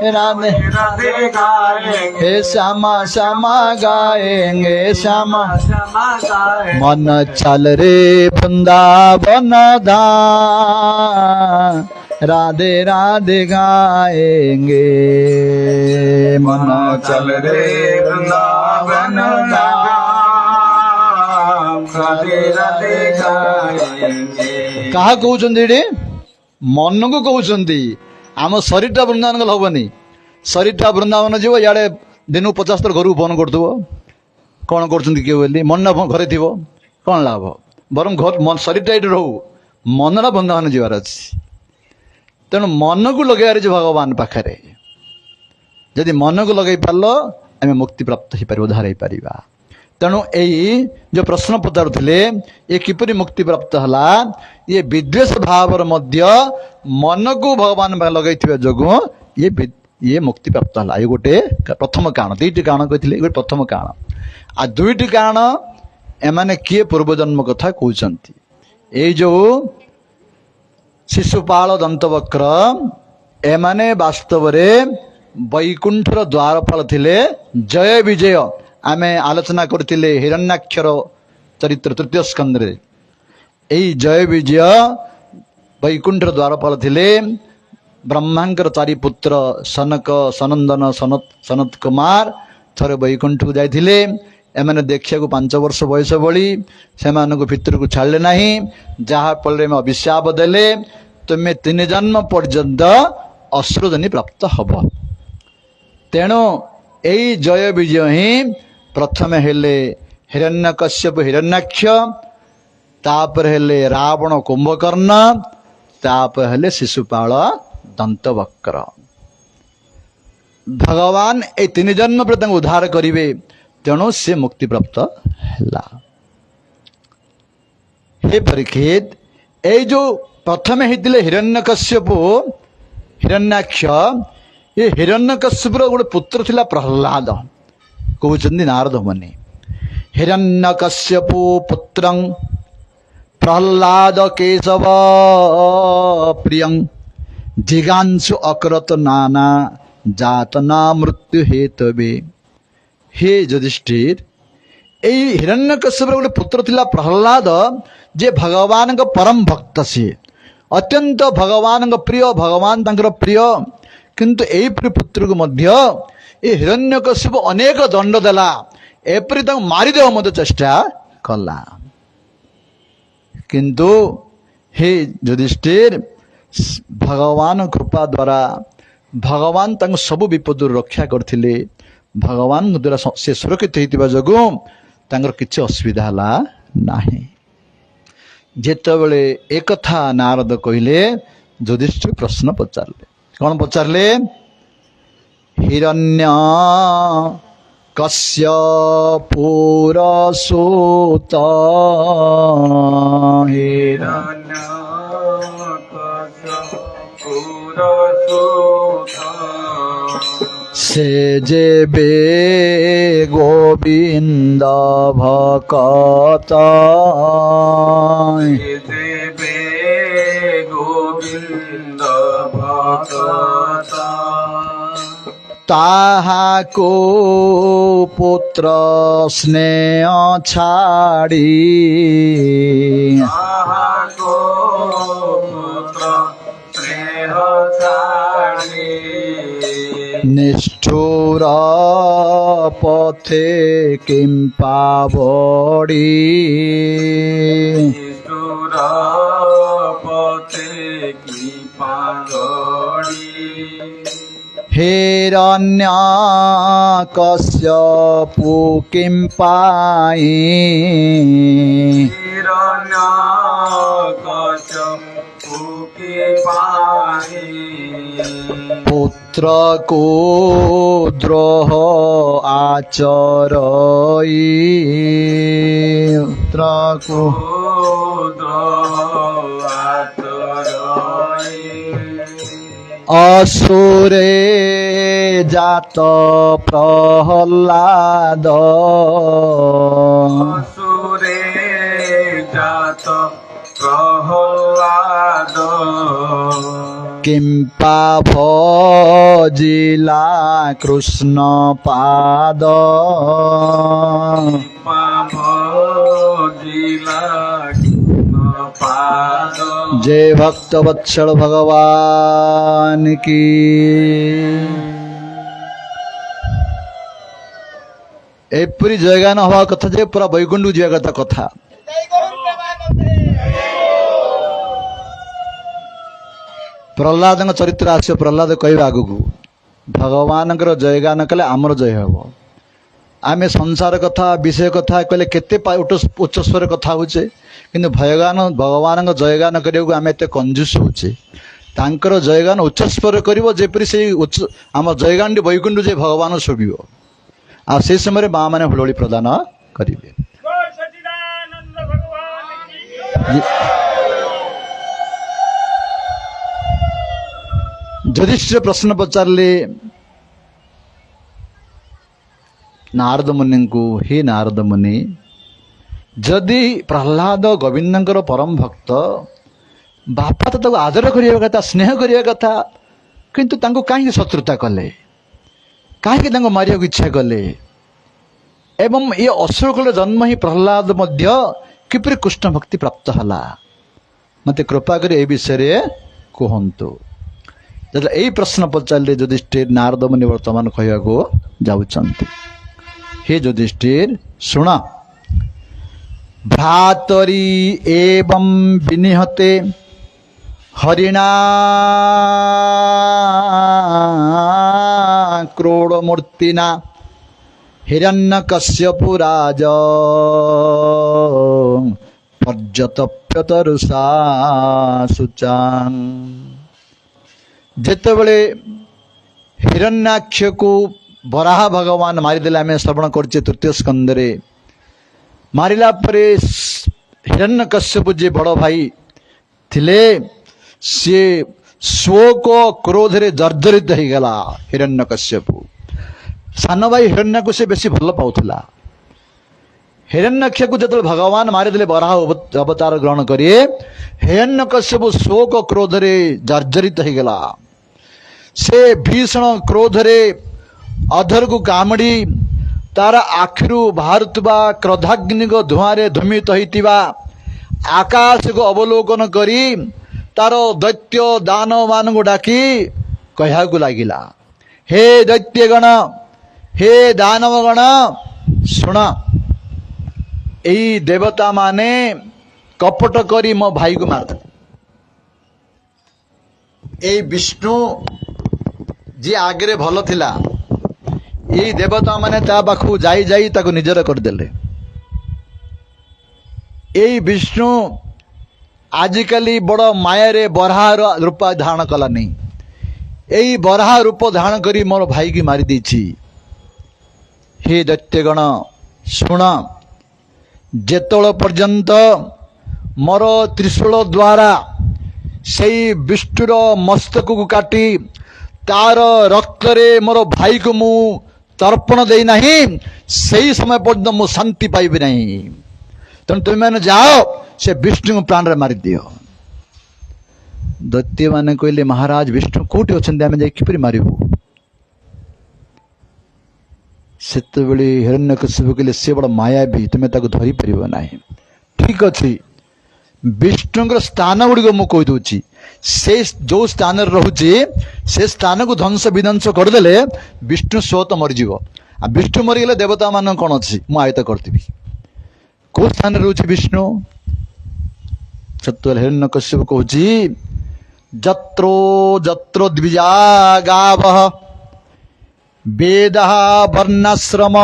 राधे राधे गाएंगे हे श्यामा श्यामा गाएंगे श्यामा श्यामा गाएंगे मन चल रे वृंदावन धाम राधे राधे गाएंगे मन चल रे वृंदावन धाम राधे राधे गाएंगे कहा कहते मन को कहते आम शरीरटा वृंदावन गल हेनी शरीरटा वृंदावन जीव इे दिन को 50 थर घर को फोन कर कौन कर मन घरे थी कौन लाभ बर घर शरीरटा ये रो मनटा वृंदावन जीवार अच्छी तेणु मन को लगे भगवान पाखे जदि मन को लगे पार आम मुक्ति प्राप्त हो पार उद्धार हो पार तेणु यही जो प्रश्न पचारुले ये किपरि मुक्ति प्राप्त है ये विद्वेष भाव मध्य मन को भगवान लगे जोगु ये मुक्ति प्राप्त है ये गोटे प्रथम कारण 2टी कारण कहते गोटे प्रथम कारण आ 2टी कारण एमाने किए पूर्वजन्म कथा कहते ये जो शिशुपाल दंतवक्र एमाने वास्तव वैकुंठर द्वारपाल थिले जय विजय आमे आलोचना करथिले हिरण्याक्षर चरित्र तृतीय स्कंद यही जय विजय वैकुंठ द्वारपाल थिले ब्रह्मांकर चारि पुत्र सनक सनंदन सनत कुमार थरे वैकुंठ को जाइथिले एमाने देखिया को 5 वर्ष बयस बड़ी से भितर को छाड़ले नहीं जहा फल में अभिशाप देले तुम्हें 3 जन्म पर्यंत अश्रुधनी प्राप्त हब तेणु यही जय विजय ही प्रथम हेले हिरण्यकश्यप हिरण्याक्ष तापर हेले रावण कुंभकर्ण तापर हेले शिशुपाल दंतवक्र भगवान ए 3 जन्म पर उद्धार करिवे तेणु से मुक्ति प्राप्त है। हे परीक्षित ए जो प्रथम होते हिरण्यकश्यप हिरण्याक्ष ये हिरण्यकश्यप गोटे पुत्र थिला प्रहलाद कहते नारद मुनि हिरण्यकश्यप पुत्रं प्रहलाद केशव प्रियं जिगांसु अकरत नाना जातना मृत्यु हेतवे। हे युधिष्ठिर यही हिरण्यकश्यप गोटे पुत्र थिला प्रहलाद जे भगवान का परम भक्त सी अत्यंत भगवान का प्रिय भगवान तांकर प्रिय किंतु यही पुत्र को मध्य ये हिरण्यकश्यप अनेक दंड देला एपरी तक मारिदेव मत चेष्टा कला किंतु हे युधिष्ठिर भगवान कृपा द्वारा भगवान तंग सब विपद रक्षा करथिले भगवान द्वारा से सुरक्षित होइतिबा जगु तांगर किछि असुविधा हला नाही। जेतेबेले एक कथा नारद कहिले युधिष्ठिर प्रश्न पचारले कौन पचारले हिरण्य कश्यपुर सूत से जेबे गोविंद भक्त गोविंद भक्त ताहा को पुत्र स्नेह छाड़ी को पुत्र स्नेह छाड़ी निष्ठुर पथे किं पावड़ी निष्ठुर पथे की पावड़ी हिरण्य कश्यपु किं पाई हिरण्य कश्यपु की पाई पुत्र को द्रोह आचरई पुत्र को असुरे जात प्रहलाद असुरे जात प्रहलाद किंपा भजिला कृष्ण पाद भजिला पाद जय भक्त वत्सल भगवान की। एपरी जगह न हवा कथा जे पूरा वैकुंठ जावा कथा कथा प्रहलाद चरित्र आस प्रहलाद कह आग को भगवान जयगान कले आमर जय हम आम संसार कथा विषय कथा कहले केते उच्च स्वर कथा होचे किंतु भगवान जयगान करने आम एत कंजूस होचे तांकर जयगान उच्च स्वर करिवो जेपरि से आम जयगान वैकुंठ जे भगवान शोभिव आ से समय माँ मैंने हुलड़ी प्रदान करेंगे। युधिष्ठिर प्रश्न पचारे नारद मुनि को हे नारद मुनि जदि प्रहलाद गोविंदर परम भक्त बापा तो आदर करने कथा स्नेह करने कथा किंतु कहीं शत्रुता कले कहीं मारिया इच्छा कले एवं ये असुरकुल जन्म ही प्रहलाद मध्य किपरि कृष्ण भक्ति प्राप्त हला मते कृपा कर ए विषय कहतु यही प्रश्न पचारे युधिष्ठिर नारद मुनि वर्तमान कहवाको जाउछन्ति। हे युधिष्ठिर शुण भ्रातरी एवं विनिहते हरिणा क्रोडमूर्तिना हिरण्यकश्यपुराज पर्यतप्यतरुषा शुचां जेतेबेले हिरण्याक्ष को वराह भगवान मारिदेले आम श्रवण करछे तृतीय स्कंदरे मारिला परे हिरण्यकश्यप जे बड़ भाई थिले सी शोक क्रोध रे जर्जरित हो गला। हिरण्यकश्यप सान भाई हिरण्य को से बेसी भल पाउथला। हिरण्यक्ष को जब भगवान मारिदेले वराह अवतार ग्रहण करिए हिरण्यकश्यप शोक क्रोध रे जर्जरित हो गला। से भीषण क्रोध रे अधर को कामड़ी तार आखिरु बाहरुवा क्रोधाग्नि को धुआं धूमित होइतिबा आकाश को अवलोकन करी तार दैत्य दानव मान को डाकी कहू लगिला, हे दैत्यगण हे दानवगण शुण यही देवता माने कपट करी मो भाई को मारते। यही विष्णु जी आगे भल थिला यही देवता माने ता पाखु जाई जाई ताको निजर करदेले। यही विष्णु आजिकली बड़ माया रे बराह रूप धारण कला नहीं। यही बराह रूप धारण करी मोर भाई की मारी देछि। हे दैत्यगण शुण जेतोल पर्यंत मोर त्रिशूल द्वारा से विष्णुर मस्तक को काटी तार रक्त रे मोर भाई को मु तर्पण दे नहीं सही समय पर्यंत मु शांति पाइबी नहीं। तेणु तुम मैंने जाओ से विष्णु को प्राण रे मारी दियो। दैत्य माने कहले महाराज विष्णु कोठी अछन्ते आमे जाई किपरि मारिबु। सेते बेले हिरण्यकश्यप कहले से बड़ माया भी तुमे ताको धरी परिबो नाही। ठीक अछि विष्णुଙ୍କର ସ୍ଥାନ ଗୁଡ଼ିକ ମୁଁ କହିଦେଉଛି ସେ ଯେଉଁ ସ୍ଥାନରେ ରହୁଛି ସେ ସ୍ଥାନକୁ ଧ୍ୱଂସ ବିଧ୍ୱଂସ କରିଦେଲେ ବିଷ୍ଣୁ ସ୍ୱତଃ ମରିଯିବ। ଆଉ ବିଷ୍ଣୁ ମରିଗଲେ ଦେବତା ମାନଙ୍କ କ'ଣ ଅଛି ମୁଁ ଆୟତ କରିଦେବି। କେଉଁ ସ୍ଥାନରେ ରହୁଛି ବିଷ୍ଣୁ? ସେତେବେଳେ ହିରଣ୍ୟକଶ୍ୟପ କହୁଛି ଯତ୍ରୋ ଯତ୍ର ଦ୍ୱିଜା ଗାବଃ ବେଦଃ ବର୍ଣ୍ଣାଶ୍ରମ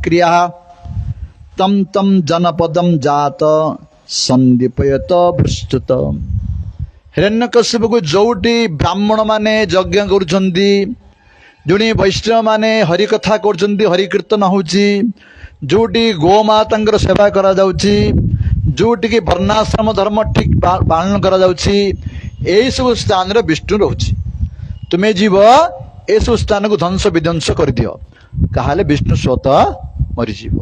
କ୍ରିୟା तम तम जनपदम जात संदीपयत भृष्टुत। हिरण्यकश्यप को जोटी ब्राह्मण माने यज्ञ करुछंदी जोटी वैष्णव माने हरि कथा करुछंदी हरि कीर्तन होउची जोटी गोमातांकर सेवा करा जाउची जोटी की वर्णाश्रम धर्म ठीक पालन करा जाउची एई सब स्थान रे विष्णु रहउची। तुमे जीव ए सब स्थान को ध्वंस विध्वंस कर दियो काहले विष्णु स्वतः मरि जीव।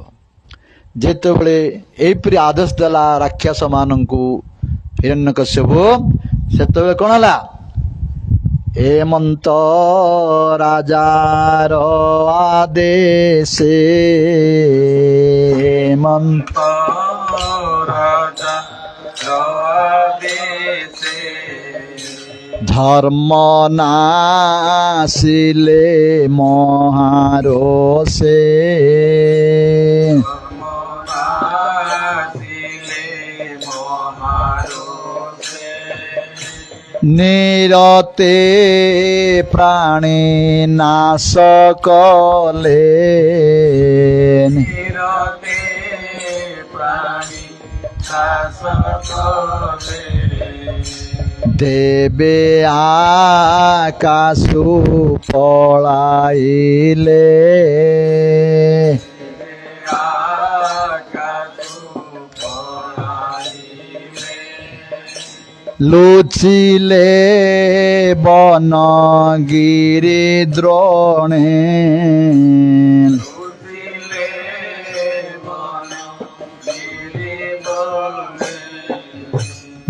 जेतेबेले एपरि आदेश देला राक्षस मानंकु हिरण्यकश्यप सेतेबेले कोन हला हेमंत राजार आदेशे हेमंत राजा आदेशे धर्म नाशिले महारोषे निरते प्राणी नाश कले निरते प्राणी नाश कले देवे आकाशु पलाइले लुचिले बन गिरी द्रोणे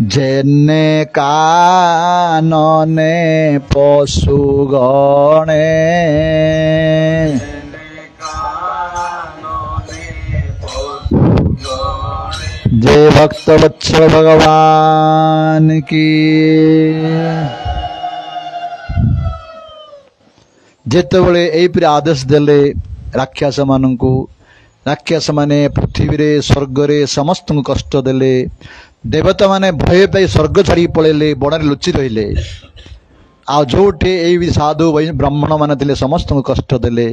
जेने कानने पशु गणे हे भक्त वत्सल भगवान की। जेतेबेले एपरि आदेश देले राक्षस माननकु, राक्षस माने पृथ्वी रे स्वर्ग रे समस्त कष्ट देले, देवता माने भय पाई स्वर्ग छाड़ी पळेले, बणरे लुचि रहिले। आ जोटे एई साधु ब्राह्मण माने थिले समस्त कष्ट देले।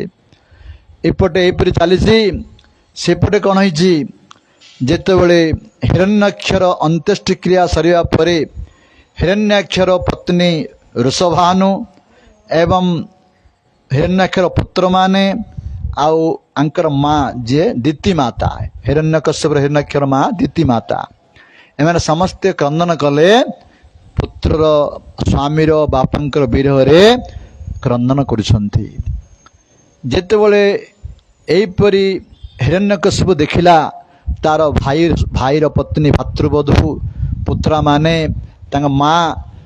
एपटे एपरि चलीछि, सेपटे कौन होइछि, जेतेबेले हिरण्याक्षर अंत्येष्टि क्रिया सरिया परे हिरण्याक्षर पत्नी ऋषभानु एवं हिरण्याक्षर पुत्र माने आउ अंकर माँ जे दिति माता, हिरण्यकश्यप हिरण्याक्षर माँ दिति माता, एमाने समस्ते क्रंदन कले पुत्रर स्वामीर बापांकर विरह रे क्रंदन करुछंती। जेतेबेले एपरि हिरण्यकश्यप देखिला तार भाईर पत्नी भातृवधू पुत्रा माने तांग माँ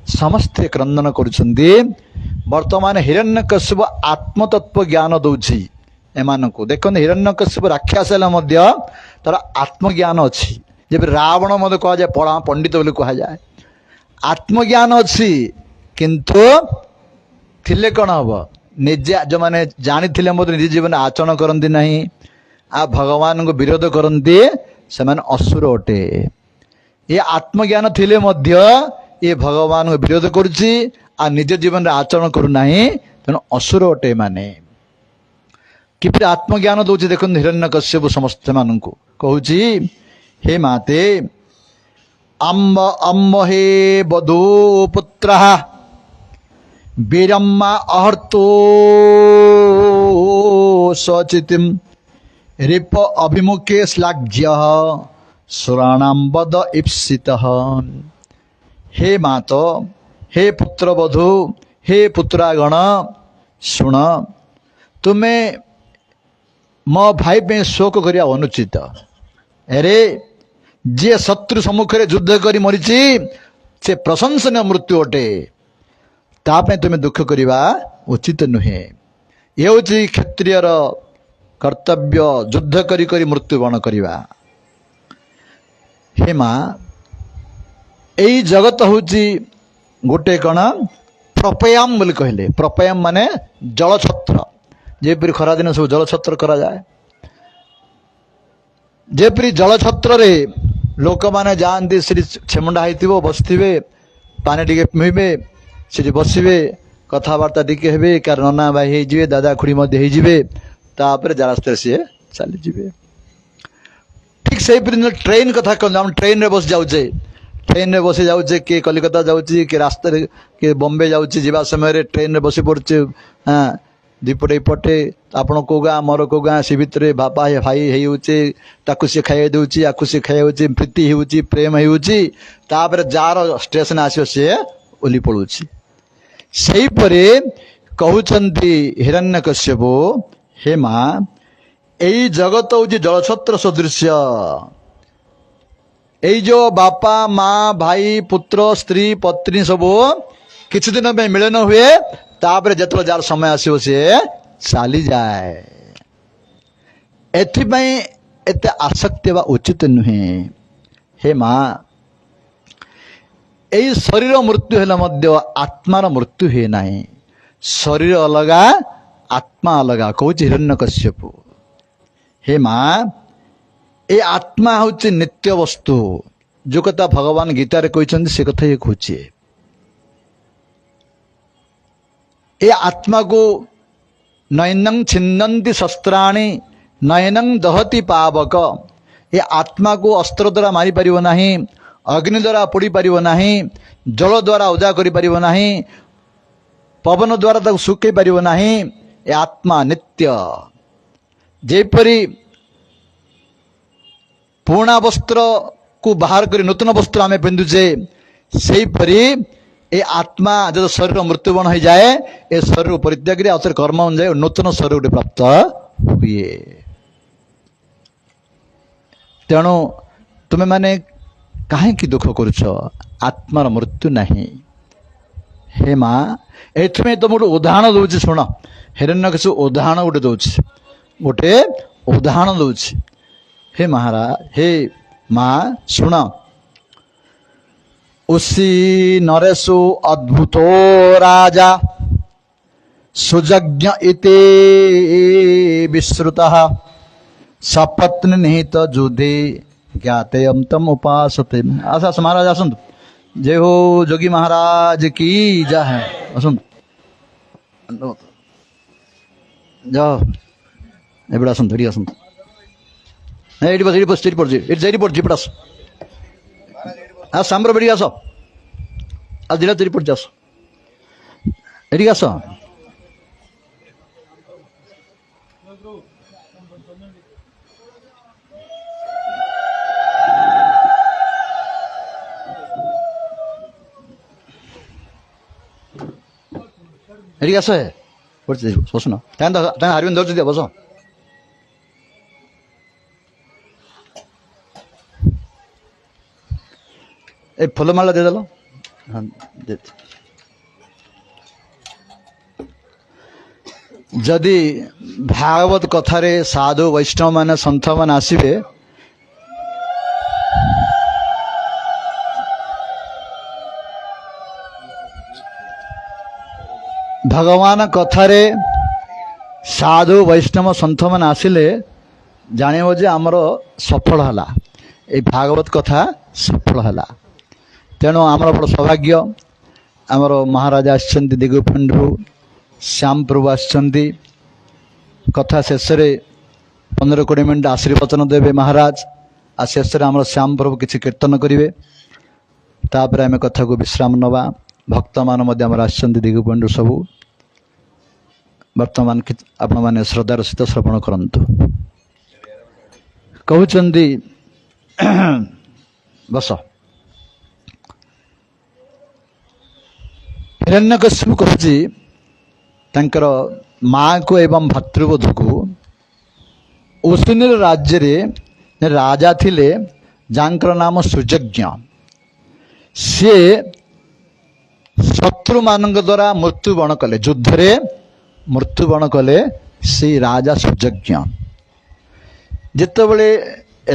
समस्ते क्रंदन करुछंती। वर्तमान हिरण्यकश्यप आत्मतत्व ज्ञान दौछि एमानकु। देखो हिरण्यकश्यप राक्षस हेला मध्य तार आत्मज्ञान अछि, जब रावण मध्य कह जाए पढ़ा पंडित बोली कह जाए, आत्मज्ञान अछि किंतु थिले कौन हम निजे जो माने जानी थिले मध्य निज जीवन आचरण करंती नहीं, आ भगवान को विरोध करंती, से माने असुर अटे। ये आत्मज्ञान थिले मध्य ये भगवान को विरोध करुछि आ निज जीवन रे आचरण करू नाही, तेणु असुर अटे। माने किपरि आत्मज्ञान दौछि देखो हिरण्यकश्यप समस्त माननकु कहूछि, हे माते अम्ब अम्ब हे बधू पुत्रः वीरम्मा अहर्तो सचितिम रिप अभिमुखे श्लाघ्यः सुराणां वद ईप्सितः। हे मातो, हे पुत्र बधू, हे पुत्रागण, शुण तुम्हें मो भाई पे शोक करिया अनुचित। अरे जे शत्रु सम्मुख रे युद्ध करी मरीची से प्रशंसनीय मृत्यु अटे, तापे तुम्हें दुख करिवा उचित नुहे। ये होची क्षत्रियर कर्तव्य, युद्ध करी करी मृत्युवरण करिवा। हे माँ, एई जगत होची गोटे कण प्रपयाम बोली कहले। प्रपयाम माने जलछत्र, जेपरि खरा दिन सब जलछत्र करा जाए, जेपरि जलछत्र रे लोक माने जाती श्री छेमुंडा होइतिबो बसथिबे, पानी टिके पीबे, सेठी बसिबे, कथावार्ता टिके हेबे, कार नना भाई हे जिवे, दादा खुड़ी मध्य हे जिवे, तापर जा रास्ते से चली जिवे। ठीक से ट्रेन कथा कहते, हम ट्रेन रे बस जाऊे, ट्रेन रे बसी जाऊे, किए कलिकता जाऊँगी, किए रास्ता किए बम्बे जाऊँगी, जीवा समय ट्रेन रे बसी पड़े। हाँ दीपटे पटे आपण को गाँ मोर को गाँ, से भितर बापा भाई होचे, ताकू सी खाई दूची, आकू सी खाई होची, प्रीति होची, प्रेम होची, तापर जार स्टेशन आसो सी ओली पड़ुची। सही परे कहउछंती हिरण्यकश्यप, हे माँ एई जगत हूँ जलछत्र सदृश। एई जो बापा माँ भाई पुत्र स्त्री पत्नी सब किछि दिन में मिलन हुए, तापर जत जार समय आसो सी चली जाए। एथिपाई एते आसक्ति बा उचित नुहे। हे माँ, एई शरीर मृत्यु हेला मध्य आत्मार मृत्यु हुए नाही। शरीर अलगा आत्मा अलगा, कहूँ हिरण्यकश्यप। हे माँ, ए आत्मा हूँ नित्य वस्तु, जो कथा भगवान गीता रे कहते से कथा ये कहूँ। ए आत्मा को नयनं छिन्नन्ति शस्त्राणि नयनं दहति पावक। ए आत्मा को अस्त्र द्वारा मारी परिव नाही, अग्नि द्वारा पोड़ी परिव नाही, जल द्वारा उदा करि परिव नाही, पवन द्वारा ताको सुखै परिव नाही। ए आत्मा नित्य। जेपरि पुराणा वस्त्र को बाहर करी नूतन वस्त्र आम पिंधुचे, से परी ए आत्मा जब शरीर मृत्युवरण हो जाए, ए शरीर परित्याग आउे कर्म अनुजाए नूतन शरीर गोटे प्राप्त हुए। तेणु तुम्हें माने कहीं दुख करुच, आत्मार मृत्यु नहीं। हे माँ, एथमे तुम गोटे उदाहरण दौर शुण। हिरण्यकश्यप उदाहरण गोटे दौर, गोटे उदाहरण दौर। हे महाराज, हे माँ शुण उसी नरेशु अद्भुतो राजा सुजज्ञ इति विश्रुतः सपत्न निहित जुधे ज्ञाते तम उपासते। आस महाराज आसतु। जय हो जोगी महाराज की जय है। आसतु जाओ एबड़ा आसतु एडी आसतु एडी बस एडी बस AD Panaji AD JD Panaji पड़ास आ सांब्र बेडी आसो आ दिला तेरी पड़ जास एडी आसो एडी आसो है पड़जी बसो ना टाइम हारविन धरछ दिया बसो ए फूलमाला दे देलो हाँ दे जदि भागवत कथारे साधु वैष्णव मान सन्थ मान आसबे भगवान कथारे साधु वैष्णव सन्थ मान आसिले जानिबो जे आमर सफल हला ए भागवत कथा सफल हला। तेणु आमर बड़ सौभाग्य आमर महाराज आछंती दिगुपंडु श्याम प्रभु आछंती कथा शेष 15-20 मिनट आशीर्वचन देवे महाराज आ शेष आमर श्याम प्रभु किसी कीर्तन करेंगे तापर आम कथा को विश्राम नवा। भक्त मान आमर आछंती दिगुपंडु सबू वर्तमान आपण मैंने श्रद्धार सहित श्रवण करंतु। कहउचंदी बस हिरण्यकश्यप कहूँ तांकर माँ को एवं भातृबोध को उसिनीर राज्य रे राजा थिले जांकर नाम सुजज्ञ सी शत्रु मान द्वारा मृत्युवरण कले युद्ध रे मृत्युवरण कले से राजा सुजज्ञ जितेबले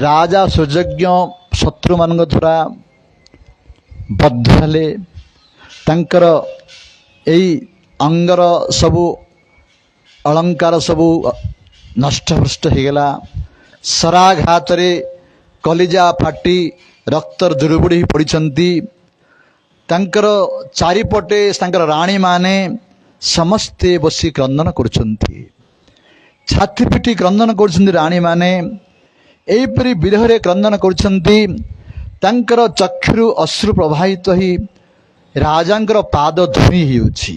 राजा सुजज्ञ शत्रु मान द्वारा बद्ध हेले तांकर एई अंगर सबू अलंकार सबू नष्टभ्रष्ट हो गला सराघात रे कलिजा फाटी रक्तर जुरुबुड़ी पड़ती तांकर चारिपटे तांकर राणी माने समस्ते बसी क्रंदन करुछंती छाती पिटी क्रंदन करुछंती राणी माने एपरी विरहरे क्रंदन करुछंती तांकर चक्षुरु अश्रु प्रवाहित ही राजांकर पाद धुई होउछि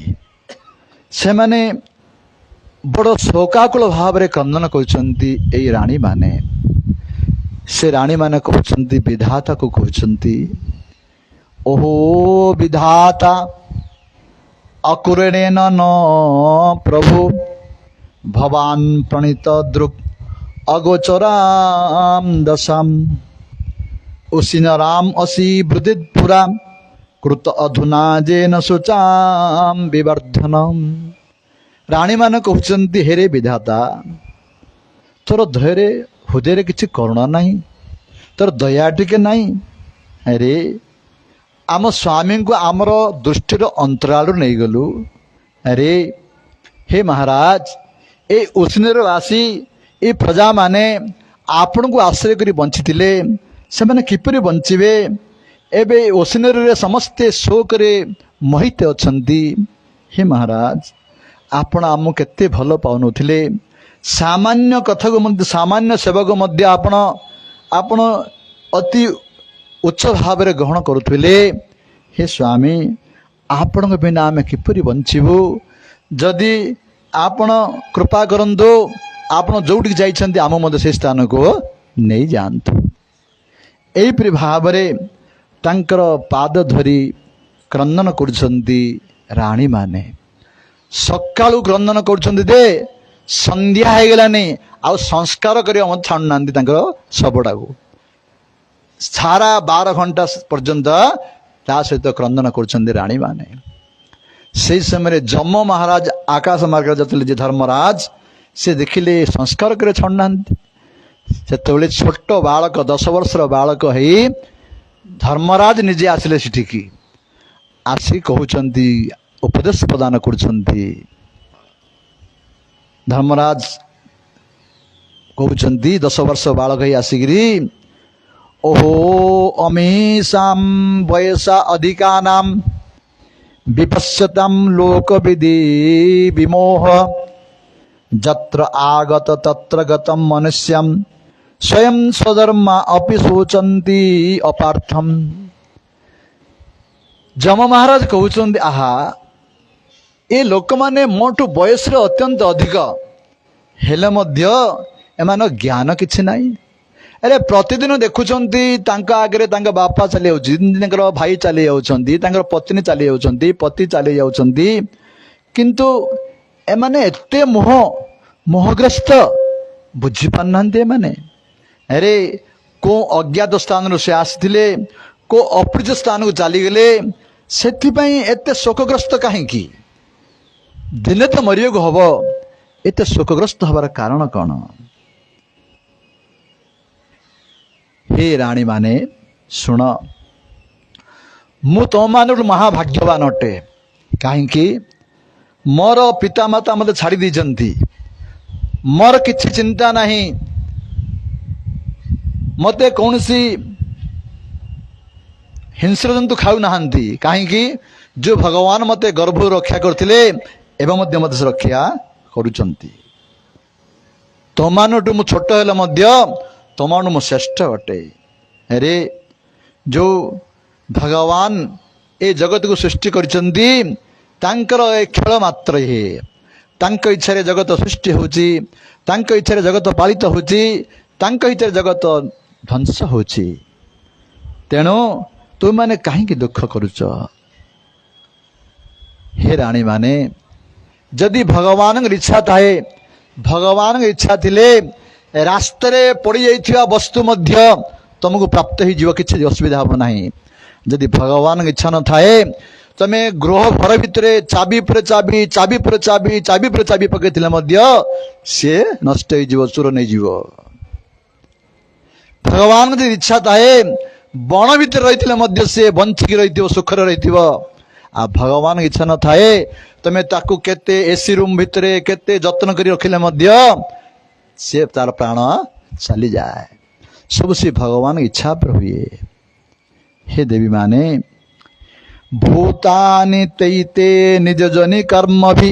से माने बड़ शोकाकुल भाव रे क्रंदन करुछंती एई राणी माने से राणी माने कहउछंती विधाता को कहउछंती ओहो विधाता अकुरेण न प्रभु भवान प्रणीत दृक् अगोचराम दशाम उसीन राम असी वृदिपुरा कृत अधुना जेन शुचाम विवर्धनम। राणी मान कहते हेरे विधाता तोर धैर्य हृदय किसी करुणा नहीं तोर दया टिके नहीं अरे आम स्वामी को आमर दृष्टिर अंतरालु नहीं गलु अरे हे महाराज ए उष्णर वासी ए प्रजा माने आपण को आश्रय करी बंचिथिले से माने किपरि बंचिबे एबे ओसिनर रे समस्ते शोक रे मोहित अछंती हे महाराज आपण आम केते भल पाउनथिले सामान्य कथा को मध्य सामान्य सेवक मध्य आपण आपण अति उच्च भाव रे ग्रहण करुथिले हे स्वामी आपण बिना आम किपरि बंचिबु जदि आपण कृपा करंदो आपण जोटिक जाइछंती आम मध्य से स्थान को नहीं जानतु एपरि भाव रे तांकर पाद धरी क्रंदन करुछंती राणी माने सकाळु क्रंदन करुछंती दे संध्या हो गलानी आ संस्कार करिया मत छाणु नांती तांकर सबडा को सारा 12 घंटा पर्यंत ता सहित क्रंदन करुछंती राणी माने। से समय जम महाराज आकाश मार्ग जाते जे धर्मराज से देखिले संस्कार करे छाणु नांती ସେତେବେଳେ ଛୋଟ ବାଳକ 10 ବର୍ଷର ବାଳକ ହେଇ ଧର୍ମରାଜ ନିଜେ ଆସିଲେ ସେଠିକି ଆସି କହୁଛନ୍ତି ଉପଦେଶ ପ୍ରଦାନ କରୁଛନ୍ତି। ଧର୍ମରାଜ କହୁଛନ୍ତି 10 ବର୍ଷ ବାଳକ ହେଇ ଆସିକିରି ଓହୋ ଅମୀଷାಂ ବୟସା ଅଧିକାନାಂ ବିପଶ୍ୟତାಂ ଲୋକବିଧି ବିମୋହ ଯତ୍ର ଆଗତ ତତ୍ର ଗତମ୍ ମନୁଷ୍ୟମ୍ ସ୍ୱୟଂ ସ୍ୱଧର୍ମା ଅପି ଶୋଚନ୍ତି ଅପାର୍ଥମ୍। ଯମ ମହାରାଜ କହୁଛନ୍ତି ଆହା ଏ ଲୋକମାନେ ମୋଠୁ ବୟସରେ ଅତ୍ୟନ୍ତ ଅଧିକ ହେଲେ ମଧ୍ୟ ଏମାନଙ୍କ ଜ୍ଞାନ କିଛି ନାହିଁ। ଆରେ ପ୍ରତିଦିନ ଦେଖୁଛନ୍ତି ତାଙ୍କ ଆଗରେ ତାଙ୍କ ବାପା ଚାଲି ଯାଉଛନ୍ତି, ତାଙ୍କର ଭାଇ ଚାଲି ଯାଉଛନ୍ତି, ତାଙ୍କର ପତ୍ନୀ ଚାଲି ଯାଉଛନ୍ତି, ପତି ଚାଲି ଯାଉଛନ୍ତି, କିନ୍ତୁ ଏମାନେ ଏତେ ମୋହଗ୍ରସ୍ତ ବୁଝିପାରୁନାହାନ୍ତି। ଏମାନେ ଆରେ କୋଉ ଅଜ୍ଞାତ ସ୍ଥାନରୁ ସେ ଆସିଥିଲେ, କୋଉ ଅପରିଚିତ ସ୍ଥାନକୁ ଚାଲିଗଲେ, ସେଥିପାଇଁ ଏତେ ଶୋକଗ୍ରସ୍ତ କାହିଁକି? ଦିନେ ତ ମରିବାକୁ ହବ, ଏତେ ଶୋକଗ୍ରସ୍ତ ହବାର କାରଣ କଣ? ହେ ରାଣୀ ମାନେ ଶୁଣ, ମୁଁ ତମମାନଙ୍କଠୁ ମହାଭାଗ୍ୟବାନ ଅଟେ। କାହିଁକି? ମୋର ପିତାମାତା ମୋତେ ଛାଡ଼ି ଦେଇଛନ୍ତି, ମୋର କିଛି ଚିନ୍ତା ନାହିଁ, ମୋତେ କୌଣସି ହିଂସ୍ର ଜନ୍ତୁ ଖାଉନାହାନ୍ତି। କାହିଁକି? ଯୋଉ ଭଗବାନ ମୋତେ ଗର୍ଭରୁ ରକ୍ଷା କରିଥିଲେ ଏବେ ମଧ୍ୟ ମୋତେ ସେ ରକ୍ଷା କରୁଛନ୍ତି। ତମମାନଙ୍କଠୁ ମୁଁ ଛୋଟ ହେଲେ ମଧ୍ୟ ତମମାନଠୁ ମୁଁ ଶ୍ରେଷ୍ଠ ଅଟେ। ଆରେ ଯୋଉ ଭଗବାନ ଏ ଜଗତକୁ ସୃଷ୍ଟି କରିଛନ୍ତି ତାଙ୍କର ଏ ଖେଳ ମାତ୍ର ଇଏ, ତାଙ୍କ ଇଚ୍ଛାରେ ଜଗତ ସୃଷ୍ଟି ହେଉଛି, ତାଙ୍କ ଇଚ୍ଛାରେ ଜଗତ ପାଳିତ ହେଉଛି, ତାଙ୍କ ଇଚ୍ଛାରେ ଜଗତ ଧ୍ୱଂସ ହେଉଛି। ତେଣୁ ତୁମମାନେ କାହିଁକି ଦୁଃଖ କରୁଛ? ହେ ରାଣୀ ମାନେ, ଯଦି ଭଗବାନଙ୍କ ଇଚ୍ଛା ଥାଏ, ଭଗବାନଙ୍କ ଇଚ୍ଛା ଥିଲେ ରାସ୍ତାରେ ପଡ଼ିଯାଇଥିବା ବସ୍ତୁ ମଧ୍ୟ ତମକୁ ପ୍ରାପ୍ତ ହେଇଯିବ, କିଛି ଅସୁବିଧା ହେବ ନାହିଁ। ଯଦି ଭଗବାନଙ୍କ ଇଚ୍ଛା ନଥାଏ ତମେ ଗୃହ ଘର ଭିତରେ ଚାବି ପରେ ଚାବି, ଚାବି ପରେ ଚାବି, ଚାବି ପରେ ଚାବି ପକେଇଥିଲେ ମଧ୍ୟ ସିଏ ନଷ୍ଟ ହେଇଯିବ, ଚୋର ନେଇଯିବ। ଭଗବାନଙ୍କ ଯଦି ଇଚ୍ଛା ଥାଏ ବଣ ଭିତରେ ରହିଥିଲେ ମଧ୍ୟ ସେ ବଞ୍ଚିକି ରହିଥିବ, ସୁଖରେ ରହିଥିବ। ଆଉ ଭଗବାନଙ୍କ ଇଚ୍ଛା ନଥାଏ ତମେ ତାକୁ କେତେ ଏସି ରୁମ୍ ଭିତରେ କେତେ ଯତ୍ନ କରି ରଖିଲେ ମଧ୍ୟ ସେ ତାର ପ୍ରାଣ ଚାଲିଯାଏ। ସବୁ ସେ ଭଗବାନ ଇଚ୍ଛା ଉପରେ ହୁଏ। ହେ ଦେବୀ ମାନେ, ଭୂତାନି ତୈତେ ନିଜ ଜନି କର୍ମଭି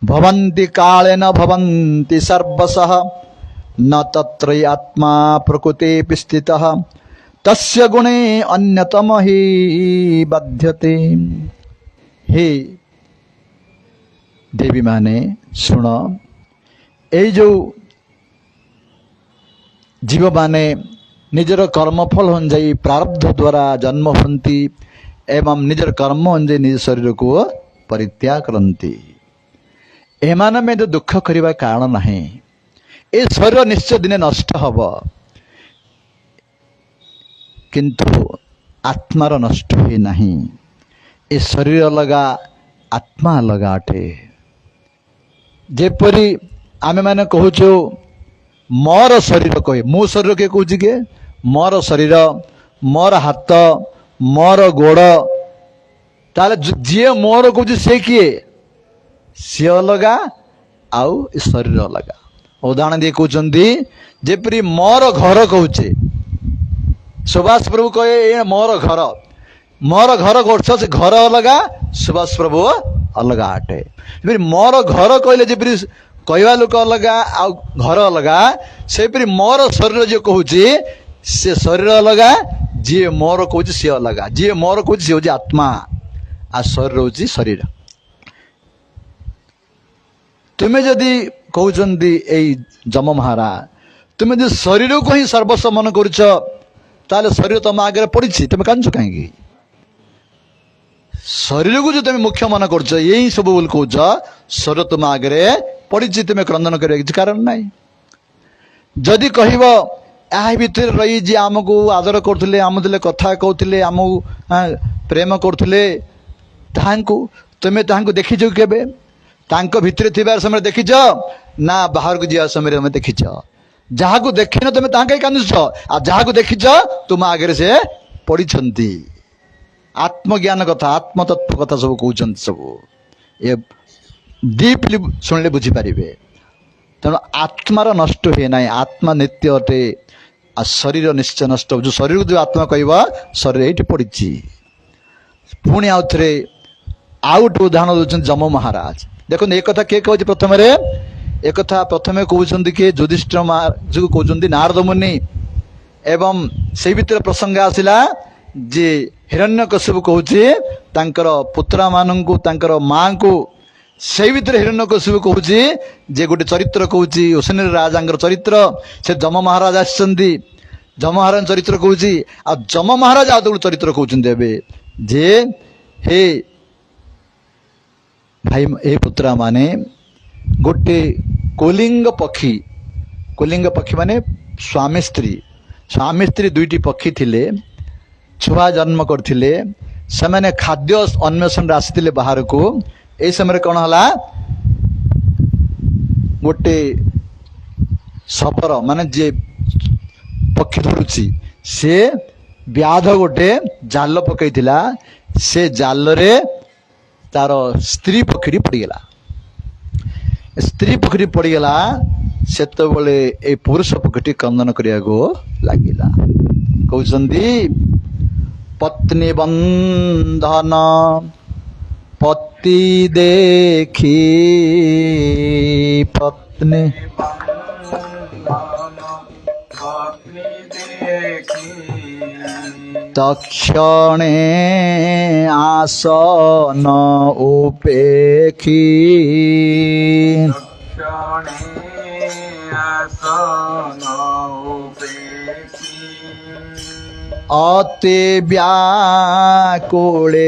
ଭବନ୍ତି କାଳେନ ଭବନ୍ତି ସର୍ବଶଃ न तत्र आत्मा प्रकृते स्थितः तस्य गुणे अन्यतम हि बाध्यते। हे देवी माने शुण, ए जो जीव माने निजर कर्मफल अनुजाई प्रारब्ध द्वारा जन्म होती एवं निजर कर्म अनुजाई निज शरीर को परित्याग करती, एमान में तो दुख करने कारण नहीं। ए शरीर निश्चय दिने नष्ट हब, किंतु आत्मार नष्ट हुए नहीं। ए शरीर अलगा, आत्मा अलगा अटे। जेपरी आमे माने कहूचु मोर शरीर कहे, मो शरीर के कहूची के मोर शरीर, मोर हाथ, मोर गोड़, ताले जी मोर कहूची से किए, सी अलगा आउ शरीर अलगा। उदाहरण दिए कहते जेपरी मोर घर कहचे, सुभाष प्रभु कहे ये मोर घर, मोर घर गोठ से घर अलगा, सुभाष प्रभु अलगा अटे। मोर घर कहले जेपरी कहवा लोक अलगा आ घर अलगा, सेपरी मोर शरीर जो कहूची से शरीर अलगा, जी मोर कहूची सी अलगा। जी मोर कहूची सी हूँ आत्मा, आ शरीर हूँ शरीर। तुम्हें जदि कहते जम महाराज तुम्हें जो शरीर को ही सर्वस्व मन करुच, ताले शरीर तुम आगे पड़ी, तुम कांच कहीं? शरीर को जो तुम मुख्य मन करुच, यही सब बोल कौच, शरीर तुम आगे पड़ी, तुम्हें क्रंदन कर कारण नहीं। जदि कह भितर रही जी आमको आदर करते, आम कथा कहते, आमको प्रेम करते, तुम्हें देखीच के तांको भितर थिबार समय देखीच ना बाहर को जीवा समय में देखीच? जहाँ को देखिन तुम कहीं कांदुच आ जहाँ को देखिच तुम आगे से पढ़ी आत्मज्ञान कथा आत्मतत्व कथा सब कहते सब ये डीपली शुणिले बुझीपारे तेणु आत्मार नष्ट हुए ना आत्मा नित्य अटे आ शरीर निश्चय नष्ट जो शरीर को जो आत्मा कह शरीर ये पड़ी पुणी आउ थे आउ गोटे उदाहरण दौरान जम महाराज देखो एक कथा किए कहे प्रथम एक कथा प्रथम कहते कि युधिष्ठिर महाराज को कहते नारद मुनि एवं से भीतर प्रसंग आसला जे हिरण्यकश्यप कहूचे तांकर पुत्रा मानू तांकर माँ को से भीतर हिरण्यकश्यप कहूचे जे गोटे चरित्र कहूची उसेन राजा चरित्र से जम महाराज आसछन्ति जम महाराज चरित्र कहूची आ जम महाराज आ गोटे चरित्र कहते जे हे भाई ए पुत्रा माने गोटे कोलिंग पक्षी माने स्वामी स्त्री दुईटी पक्षी थिले छुआ जन्म करथिले से खाद्य अन्वेषण आसी बाहर को ए समय कौन हला गोटे सपर माने जे पक्षी धरुची से व्याध गोटे जाल पकई से जाल रे तार स्त्री पक्षी पड़गला स्त्री पक्षी पड़गला से ए पुरुष पक्षी क्रंदन करिया लगिला कहउछन्ती पत्नी बंधन पति देखी पत्नी तक्षणे आसन उपेक्षी अति व्याकुले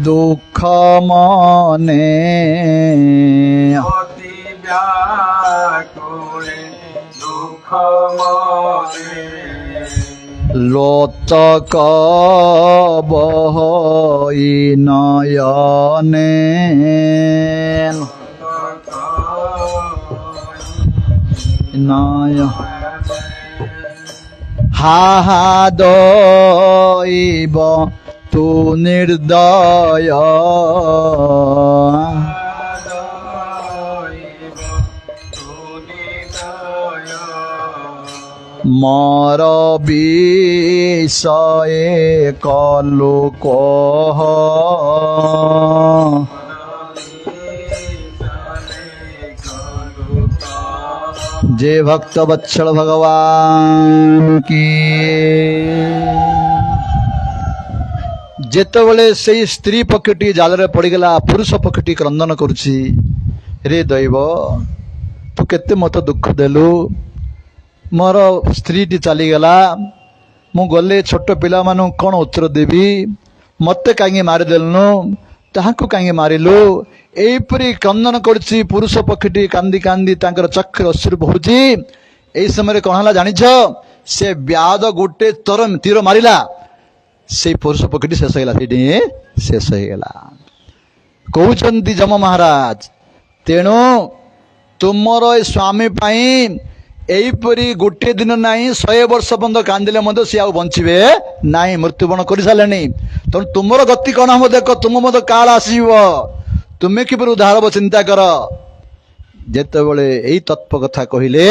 दुख मने लोतक बहई नयने हा दैव तू निर्दय मर विषये कलु कह जय भक्त वत्सल भगवान की जेतबले से स्त्री पक्षी जाल पड़गला पुरुष पक्षी क्रंदन करुछि रे दैव तू केते मत दुख देलु मोर स्त्री टी चलीगला मु गले छोट पिला मानु कौन उत्तर देवी मत कहीं मारिदेलु ताहाकु कहीं मारिलु एपरी क्रंदन करुछि पुरुष पक्षी कांदी कांदी तांकर चक्र अश्रु बहुची एई समय कौन हला जानिछ से व्याध गोटे तीर मारिला से पुरुष पक्षी शेष होगा शेष होगा कहते जम महाराज तेणु तुमर स्वामी एपरी गोटे दिन ना 100 वर्ष पर्यंत कांदिले मध्य सी आउ बंचे ना मृत्युवरण कर सारे तेणु तुमर गति कौन हम देख तुम मत काल आसव तुम्हें किपर उद्धार हम चिंता कर जिते बड़े यही तत्व कथा कहले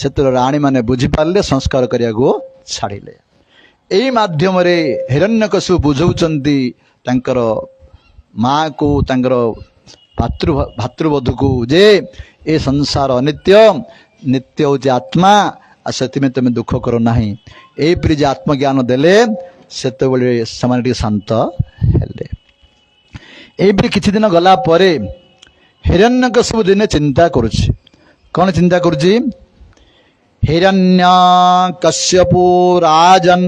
से राणी मैंने बुझीपारे संस्कार करने को छाड़िले यही मध्यम हिरण्यकश्यप बुझाउछन्ति तांकर माँ को तांकर भातृवधू को जे ए संसार अनित्य नित्य हूँ आत्मा आ से तुम दुख कर ना यहीपरि आत्मज्ञान देले से शांत हेले यहीपरि किछि दिन गला परे हिरण्यकश्यप दिने चिंता करुछि कौन चिंता करुछि हिरण्यकश्यपो राजन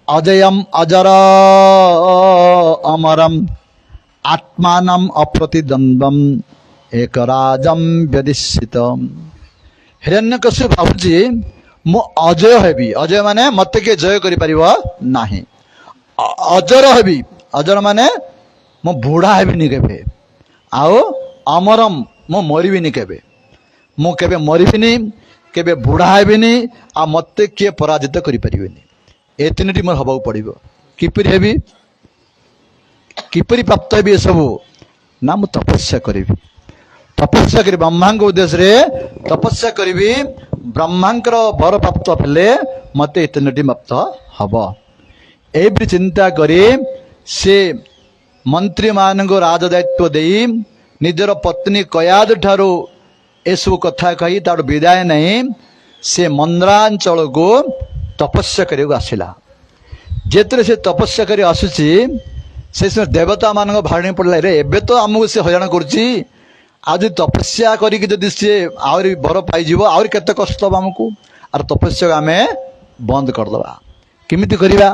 अजयम अजर अमरम आत्मानम अप्रतिद्वंद्वम एक राजम व्यदिष्यितम हिरण्यकश्यप भावुची मु अजय हेबी अजय माने मते के जय करि परिबो नाही अजर हेबी अजर माने मु बुढ़ा हेबिनी केबे आओ अमरम मु मरिबिनी केबे मु केबे मरिबिनी केबे बुढ़ा हेबिनी आ मते किए पराजित करि परिबेनी ए तीनटी मोर हबाउ पड़िबो किपरि हेबी किपरि प्राप्त हेबी ए सब ना मु तपस्या करिबी तपस्या करी ब्रह्मांग उद्देश्य रे तपस्या करिबी ब्रह्मांकर वर प्राप्त हेले मते ए तीनटी प्राप्त हबो एबरी चिंता करी से मंत्री मानक राज दायित्व देई निजर पत्नी कयाद ठारू एसबू कथा कही तार विदाय नहीं से मंद्रांचल को तपस्या करने आसला जेतरे से तपस्या कर आसुची से समय देवता मान भाड़ी पड़ला रे एबे तो आमको से हईराण करुच्ची आज तपस्या करी जदि सी आहरी बर पाई आहरी केते कष्ट हम आमको आर तपस्या आम बंद करदे किमिति करिबा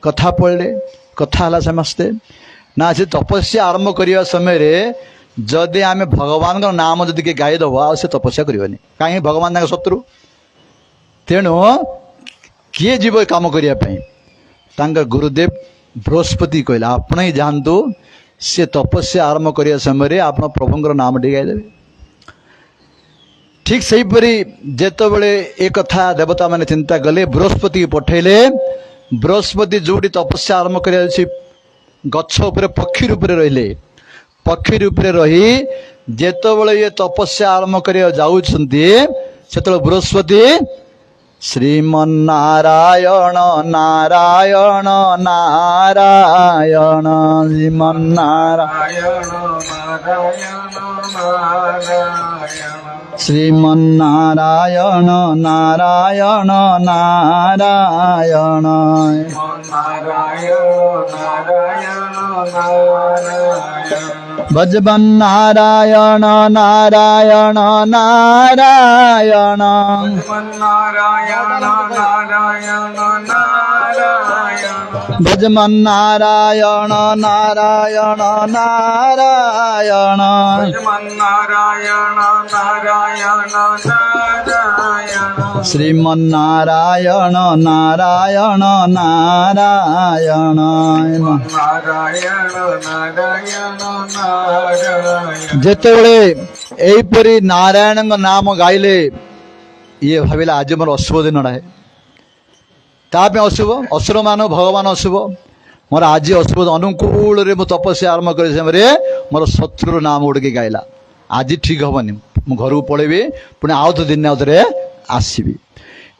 कथा पढ़ले कथा हला समस्ते ना से तपस्या आरंभ करने समय रे जदि आम भगवान का नाम जदि के गाईदेव आ से तपस्या करनी कहीं भगवान तांका शत्रु तेणु किए जीव काम करने तांका गुरुदेव बृहस्पति कहला आपण ही जानतु से तपस्या आरंभ करने समय आप प्रभुंर नाम टे गाईदेवे ठीक से जितेबले एक कथा देवता मैंने चिंता कले बृहस्पति पठेले बृहस्पति जोड़ी तपस्या आरंभ कर गछ उपर पक्षी रूप रहिले पक्षी रूप रही जेतबले ये तपस्या आरंभ कर जाउछंती सेतबले बृहस्पति श्रीमन्नारायण नारायण नारायण श्रीमन्नारायण नारायण नारायण भजबन नारायण नारायण नारायण भजमन नारायण नारायण नारायण श्रीमन्नारायण नारायण नारायण जेतेबले एपरी नारायण नाम गाइले ये भाविला आज मोर अशुभ दिन है ताप अशुभ असुर मान भगवान अशुभ मोर आज अशुभ अनुकूल रे मु तपस्या आरंभ कर समय मोर शत्रु नाम उड़के गाइला आज ठीक हेनी मु घर को पलैबी पुणी आउ तो दिन आउे आसबि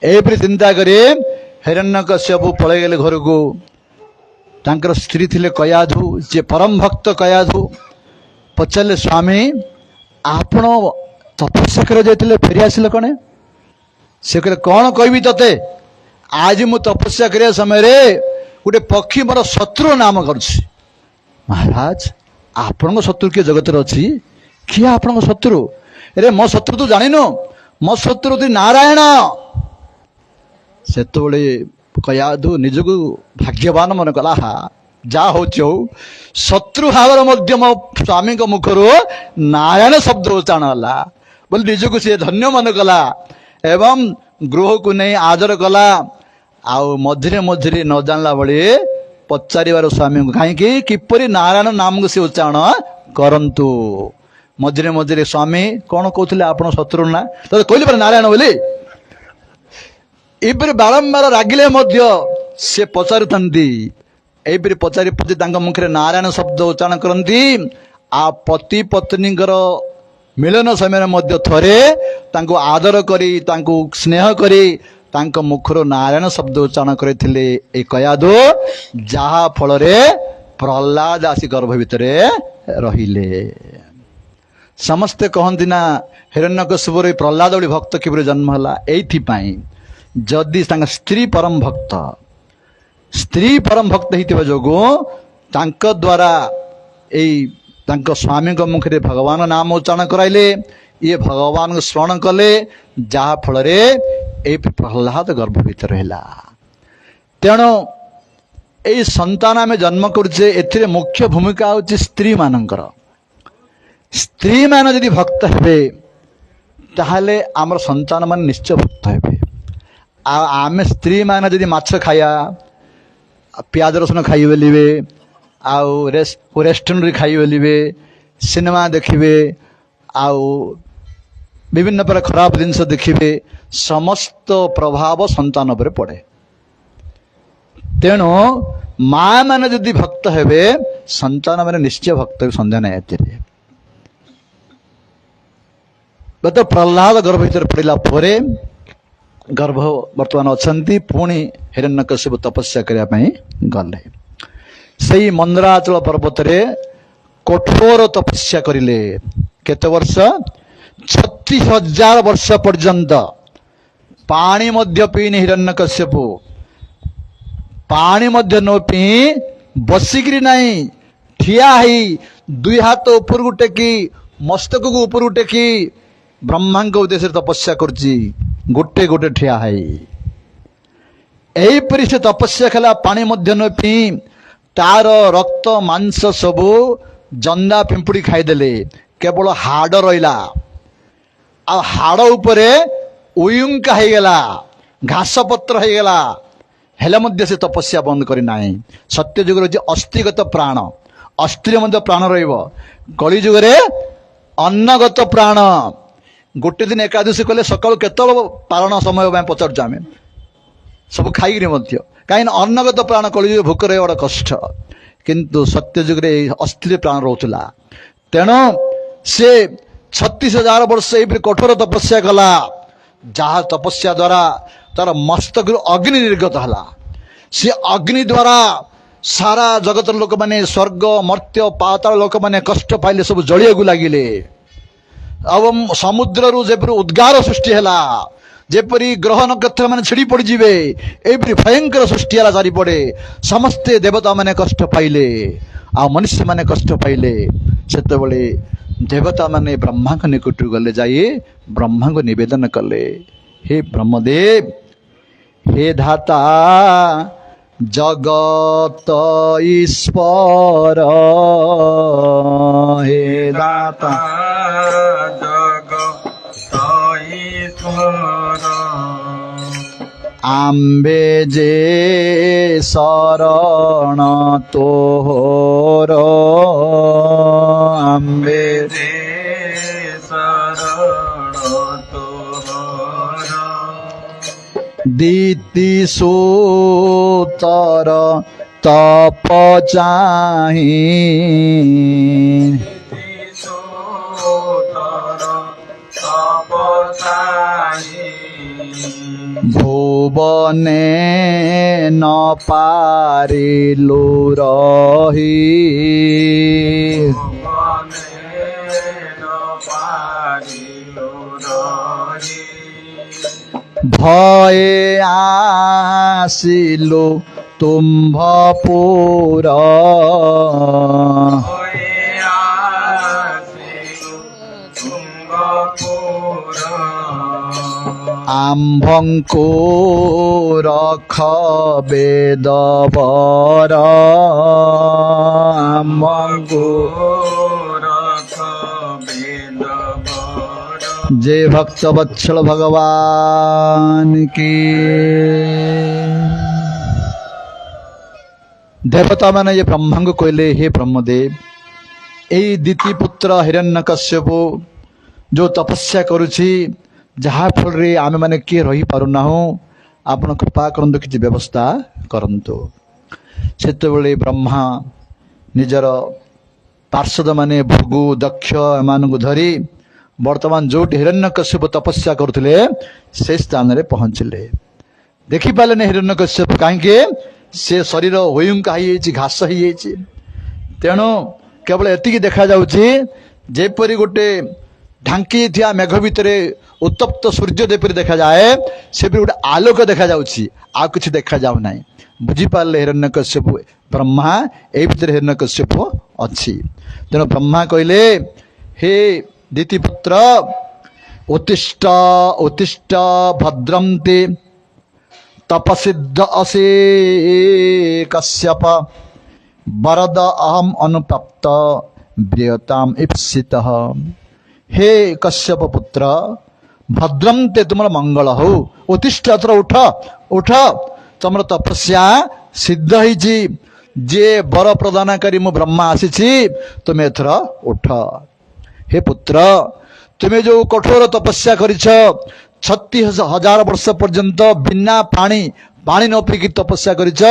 एपरी चिंता करी हिरण्यकश्यप पलैगले घर को तांकर स्त्री थिले कयाधु जे परम भक्त कयाधु पचारे स्वामी आपण तपस्या कर जाइए फेरी आसिल कणे से कहले कौन कहबी तते आज मु तपस्या करिया समय रे गोटे पक्षी मोर शत्रु नाम करुछि महाराज आपण शत्रु किए जगत अच्छी किए आपण शत्रु रे मो शत्रु तू जानिनु मो शत्रु तू नारायण से कयाधु निजको भाग्यवान मन कला हा जा हो शत्रु भाव मो स्वामी मुखर नारायण शब्द उच्चारण है बोले निजको सी धन्य मन कला एवं गृह को नहीं आदर कला आउ मझिरे मझिरे न जानला बड़ी पचार स्वामी को कहीं किपरि नारायण नाम को सी उच्चारण करंतु मझिरे मझिरे स्वामी कौन कहते आप शत्रु ना तो कहली पर नारायण बोली एपरी बारंबार रागिले से पचारुंती एपरी पचारि पचारि मुखे नारायण शब्द उच्चारण करती आ पति पत्नी मिलन समय थरे तांको आदर करी तांको स्नेह करी तांको मुखर नारायण शब्द उच्चारण करते कयादो जहा फल प्रहलाद आसी गर्भ भितर रहिले समस्ते कहती ना हिरण्यकश्यप प्रहलाद भली भक्त किपरि जन्म है एइथिपाई जदि स्त्री परम भक्त होइतिबा जोगु तांको द्वारा तांको स्वामी मुखे भगवान नाम उच्चारण कराइले ये भगवान को स्मरण कले जहा फल प्रहलाद गर्भ भीतर है तेणु यही संतान आम जन्म करुचे ए मुख्य भूमिका हूँ स्त्री मानकर स्त्री मान जदि भक्त हे ताहले आमर संतान मान निश्चय भक्त हे आम स्त्री मान जदि माछ खाया प्याज रसुण खाई बोलिए आउ रेस्टोरेंट खाई बोलिए सिनेमा देखिए आउ विभिन्न प्रकार खराब जिनस देखिए समस्त प्रभाव संतान पर पड़े। तेणु माँ मैंने जदि भक्त हेबे संतान मैंने निश्चय भक्त सन्देह नहीं आते। तो प्रहलाद गर्भ भीतर पड़ा परे गर्भ वर्तमान अच्छा पुणी हिरण्यकश्यप तपस्या करने गले से मंदराचल पर्वत रे कठोर तपस्या करिले केते वर्ष 36,000 वर्ष पर्यंत पानी मध्य पीने हिरण्यकश्यप पानी मध्य न पी बसिकी नहीं ठिया ही दुई हाथ ऊपर को टेकी मस्तक को ऊपर को टेकी ब्रह्मा के उद्देश्य तपस्या करची गोटे गोटे ठिया है यहीपरि से तपस्या कला पानी मध्य न पी तार रक्त मांस सबू जंदा पिंपुड़ी खाईदेले केवल हाड़ रहा आ हाड़ उपरे उयुंका हो गला घास पत्र हो गला हेले मध्य से तपस्या बंद करी नाही। सत्य जुगर जे अस्थिगत प्राण अस्थिर मध्य प्राण रहिबो कली जुगरे अन्नगत प्राण गोटे दिन एकादशी कले सकाळ केतल पारण समय में पचार आम सब खाई कहीं अन्नगत प्राण कली भोक रहे बड़ा कष्ट किंतु सत्य जुगरे अस्थिर प्राण रोला तेणु से 36,000 वर्ष ये कठोर तपस्या कला जहाँ तपस्या द्वारा तार मस्तक अग्नि निर्गत है सी अग्नि द्वारा सारा जगत लोक माने स्वर्ग मर्त्य पाताल लोक माने कष्ट पाइले सब जलिया लगिले एवं समुद्र रु जेपरि उद्गार सृष्टि है जेपरि ग्रह नक्षत्र माने छिड़ी पड़ जिवे एपरि भयंकर सृष्टि है चारिपड़े समस्ते देवता माने कष्ट पाइले आ मनुष्य माने कष्ट पाइले सेतेबेले देवता माने ब्रह्मा को निकट गले जाए ब्रह्मा को निवेदन कले हे ब्रह्मदेव हे धाता जगत ईश्वर हे दाता जगत ईश्वर आम्बे जे शरण तोहर आम्बे दीति सूतर तप चाही भुवने न पारिलु रही भये आसिलु तुम्भपुर आम्भंको रख बेदबर आम्भंको जय भक्त वत्सल भगवान की। देवता मैंने ये ब्रह्मा को कहले हे ब्रह्मदेव यही दिति पुत्र हिरण्यकश्यप जो तपस्या करुछि जहा फल रे आमे माने के रही पारुना हो आपण कृपा करंतु किछि व्यवस्था करंतु। सेतेबेले ब्रह्मा निजर पार्षद माने भृगु दक्ष एमानकु धरी वर्तमान जो हिरण्यकश्यप तपस्या करुले से स्थान रे पहुंचले देखि पाले हिरण्यकश्यप कहीं से शरीर होयुंका ही घास ही तेणु केवल एतिकी देखा जाउछि जेपरि गोटे ढांकी थिया मेघ भितर उत्तप्त सूर्य जेपरि देखा जाए सेपरि गोटे आलोक देखा जाउछि आ किछि देखा जाउ नाही बुझी पाले हिरण्यकश्यप ब्रह्मा ए भितर हिरण्यकश्यप अछि। तेणु ब्रह्मा कहले हे दितिपुत्र उत्तिष्ठ उत्तिष्ठ भद्रं ते तपसिद्ध असे कश्यप वरद अहम अनुप्राप्त ब्रियताम इप्सितः। हे कश्यप पुत्र भद्रम ते तुम मंगल हो उत्तिष्ठ अथर उठ उठ तुम तपस्या सिद्ध ही जे वर प्रदानकारी मु ब्रह्मा आसी तुम एथर उठ। हे पुत्र तुम्हें जो कठोर तपस्या करिछ 36,000 वर्ष पर्यंत बिना पानी पानी न पीकी तपस्या करिछ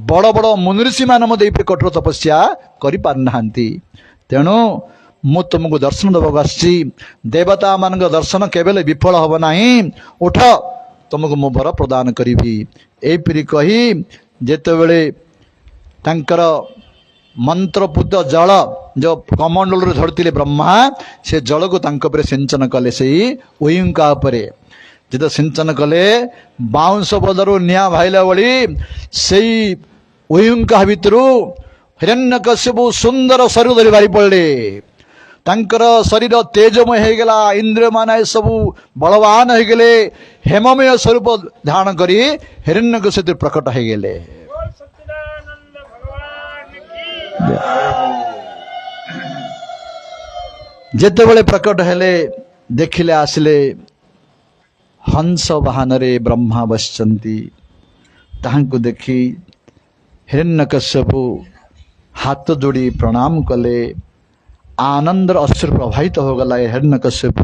बड़ बड़ मुनिऋषि मान कठोर तपस्या करि पारनाहांती तेणु मु तुमको दर्शन देवाक आसी देवता मान दर्शन केवल विफल हब नाही उठ तुमको मु वर प्रदान करी एपरी कही जेतेबेले तांकर मंत्रपूत जल जो कमंडल धरते ब्रह्मा से जल को तांक पर सिंचन कले से उइंका उपरे जिते सिंचन कले बाउंश बदरु निया भाईला बड़ी से उइंका भितरु हिरण्यकश्यप सुंदर शरीर धरी बारी पड़े तांकर शरीर तेजमय हो गला इंद्र मान सब बलवान हो गले हेममय स्वरूप धारण करी हिरण्यकश्यप प्रकट हो गले जेतेबेले प्रकट हेले देखिले आसिले हंस वाहन रे ब्रह्मा बसचंती ताहांको देखी हिरण्यकश्यप हाथ जोड़ी प्रणाम कले आनंद अश्रु प्रभावित हो गला हिरण्यकश्यप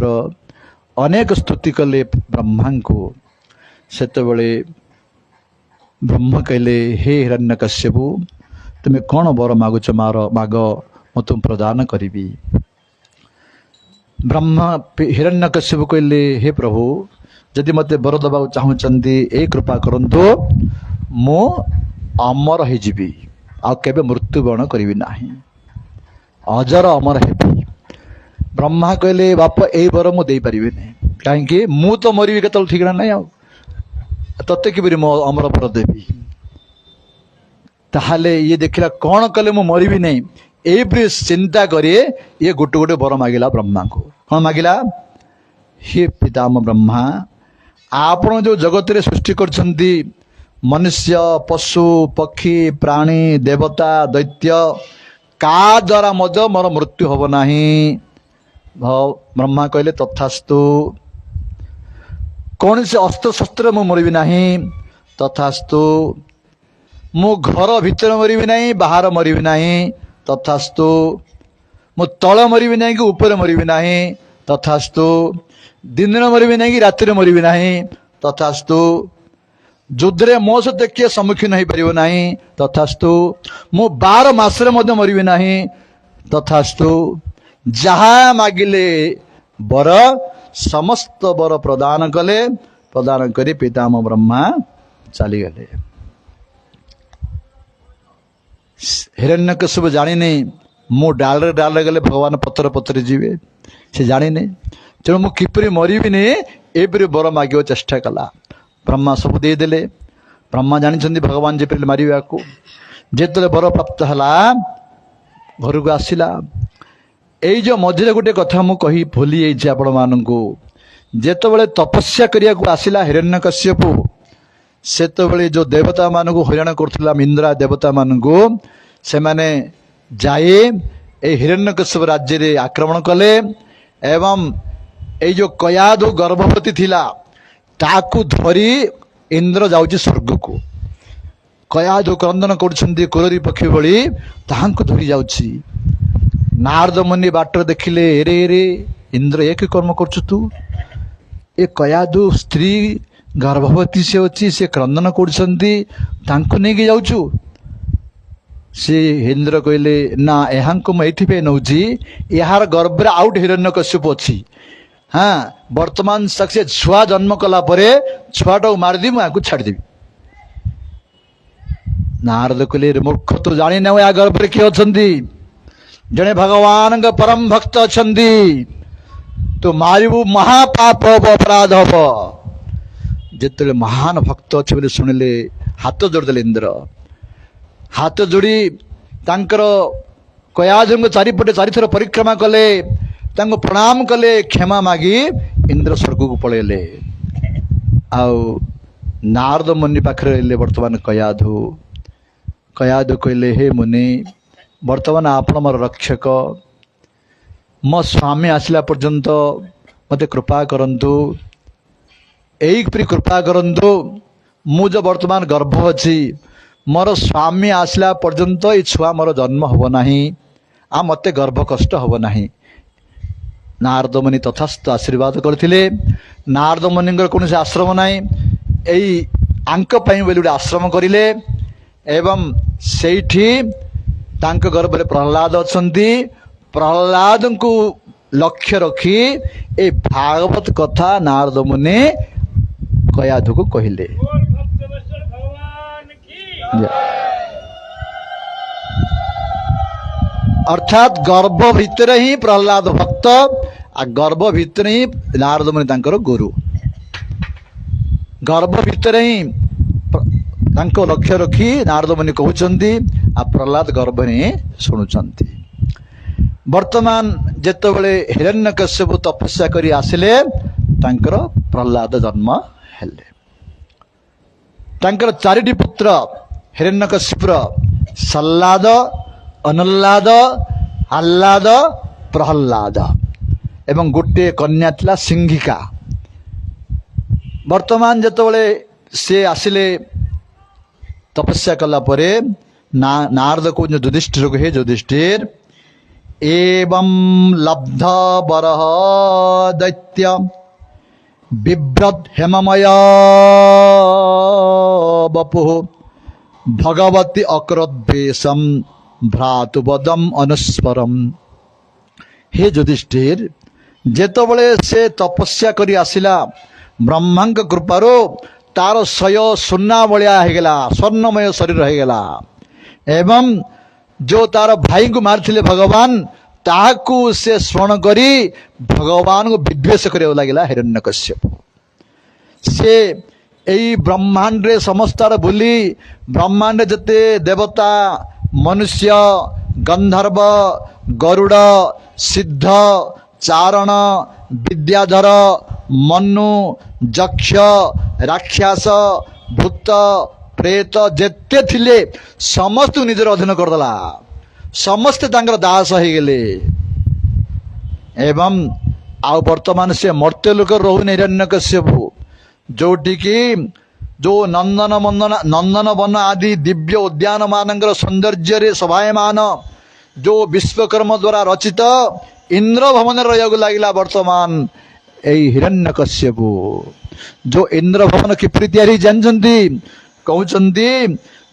अनेक स्तुति कले ब्रह्मा को सेतेबेले ब्रह्म कहले हे हिरण्यकश्यप तुम्हें कौन वर मागुच मार माग मु तुम प्रदान करी ब्रह्मा हिरण्यकश्यप कहले हे प्रभु जदि मते वर दबा चाहूँगी ए कृपा करंतु मु अमर हो जीवी आ केबे मृत्युवरण करी नाही अजर अमर हेबी ब्रह्मा कहले बाप ए वर मु दे पारिबे नहीं कहीं मु तो मरी केतल ठीक ना आ तत्ते कि मो अमर वर देवी ताहले ये देखला कौन कले मु मरबी नहीं ए चिंता करे ये गोटे गोटे वर मागिला ब्रह्मा को कौन मागिला हे पितामह ब्रह्मा आपण जो जगत रे सृष्टि करछंती मनुष्य पशु पक्षी प्राणी देवता दैत्य का द्वारा मज मोर मृत्यु हब नाही ब्रह्मा कहले तथास्तु कौन से अस्त्र शस्त्र मु मरबी नाही तथास्तु मु घर भितर मरबी नहीं बाहर मरबी नहीं तथास्तु मु तल मरबी नहीं कि ऊपर मरबी नहीं तथास्तु दिन मरबी नहीं कि राति मरबी नहीं तथास्तु युद्ध मो सहित किए सम्मुखीन हो पार ना तथास्तु मु 12 मासरे मरबी नहीं तथास्तु जहाँ मागिले बर समस्त बर प्रदान कले प्रदान करी पितामह ब्रह्मा चलीगले हिरण्यकश्यप जाने मु डाल डाल गले भगवान पत्र पत्र जीवे से जाने तेणु मु किपरि मरबी नहीं एपरी बर माग चेष्टा कला ब्रह्मा सब देदेले ब्रह्मा जानी भगवान जेपरि मारिबा को जेतले बर प्राप्त हला घर को आसिला एई जो मझे गोटे कथा मु कही भूली जाइछि आपण मानकु जेतेबेले तपस्या करिया को आसिला हिरण्यकश्यप सेतेबेले जो देवता मानकु हैरान करथिला इंद्रा देवता मानकु से माने जाए ए हिरण्यकश्यप राज्य रे आक्रमण कले एवं ए जो कयादु गर्भवती थिला ताकू धरी इंद्र जाउची स्वर्ग को कयादु क्रंदन करछंती कुररी पक्षी भली ताहांको धरी जाउची नारद मुनि बाटर देखिले एरे एरे इंद्र एक कर्म करछु तू ए कयादु स्त्री गर्भवती से अच्छी से क्रंदन करछंती तांको नेकी जाउछु से इंद्र कहले ना एहांको मैं एथि पे नउची यार गर्भरे आउट हिरण्यकश्यप अछि हाँ वर्तमान से छुआ जन्म कला परे छुआटा मारदी मुझे छाड़देवी नारद कहले मूर्ख तो जानी ना या गर्भरे किए अच्छी जड़े भगवान परम भक्त अच्छा तो मारिबू महापाप हम अपराध हम जिते महान भक्त अच्छे बोले शुणिले हाथ जोड़देले इंद्र हाथ जोड़ी तांकर कयाधर चारिपटे चारिथर परिक्रमा कले तांको प्रणाम कले क्षमा मागी इंद्र स्वर्ग को पलैले आउ नारद मुनि पाखे रहिले वर्तमान कयाधु कयाधु कहले हे मुनि वर्तमान आपण मोर रक्षक मो स्वामी आसला पर्यंत मते कृपा करंतु एई कृपा करंतु मु जो वर्तमान गर्भ अछि मोर स्वामी आसला पर्यंत ये छुआ मोर जन्म हब नाही आ मते गर्भ कष्ट हब नाही नारद मुनि तथास्थ आशीर्वाद करथिले। नारद मुनिंगर कौन आश्रम नाई एई आंक पई बोली गोटे आश्रम करिले एवं सेठी तांक गर्भ रे प्रहलाद अछंती। प्रहलाद को लक्ष्य रखी ए भागवत कथा नारद मुनि कयाधु को कहिले। अर्थात गर्भ भितर ही प्रहलाद भक्त आ गर्भ भितर ही नारद मुनि तांकर गुरु। गर्भ भितर ही तांको लक्ष्य रखी नारद मुनि कहउचंती आ प्रहलाद गर्भ ने सुनुचंती। वर्तमान जेतेबेले हिरण्यकश्यप तपस्या करी आसिले तांकर प्रहलाद जन्म हेले। तांकर चारिटी पुत्र हिरण्यकश्यप सल्लाद, अनुल्लाद, आह्लाद, प्रहल्लाद एवं गोटे कन्या थिला सिंहिका। वर्तमान जेतेबेले से आसिले तपस्या कला परे नारद को युधिष्ठिर को हे युधिष्ठिर एवं लब्ध बरह दैत्य बिभ्रत हेममय बपु भगवती अक्रोद्वेशम भ्रातुवदम अनुस्वरम। हे युधिष्ठिर जेतेबेले से तपस्या करी आसिला ब्रह्मा कृपारो तार शय सुना भलिया होगला, स्वर्णमय शरीर होगला एवं जो तार भाई को मारथिले भगवान ताकू से स्मरण करी भगवान को विद्वेष करे लगिला हिरण्यकश्यप। से एई ब्रह्मांड रे समस्त बुली ब्रह्मांड जते देवता मनुष्य गंधर्व गरुड़ सिद्ध चारण विद्याधर मनु जक्ष राक्षस भूत प्रेत जेते थिले समस्त निजर अधीन करदेला। समस्त तांकर दास हो गले एवं आ वर्तमान से मर्त्य लोक रोहन हिरण्यकश्यप जोटी की जो नंदन वन आदि दिव्य उद्यान मानकर सौंदर्य रे सभायमान जो विश्वकर्म द्वारा रचित इंद्र भवन रहिବାକୁ लागिला। वर्तमान एई हिरण्यकश्यप जो इंद्र भवन किपरि तैयारी जानछंती कहउछंती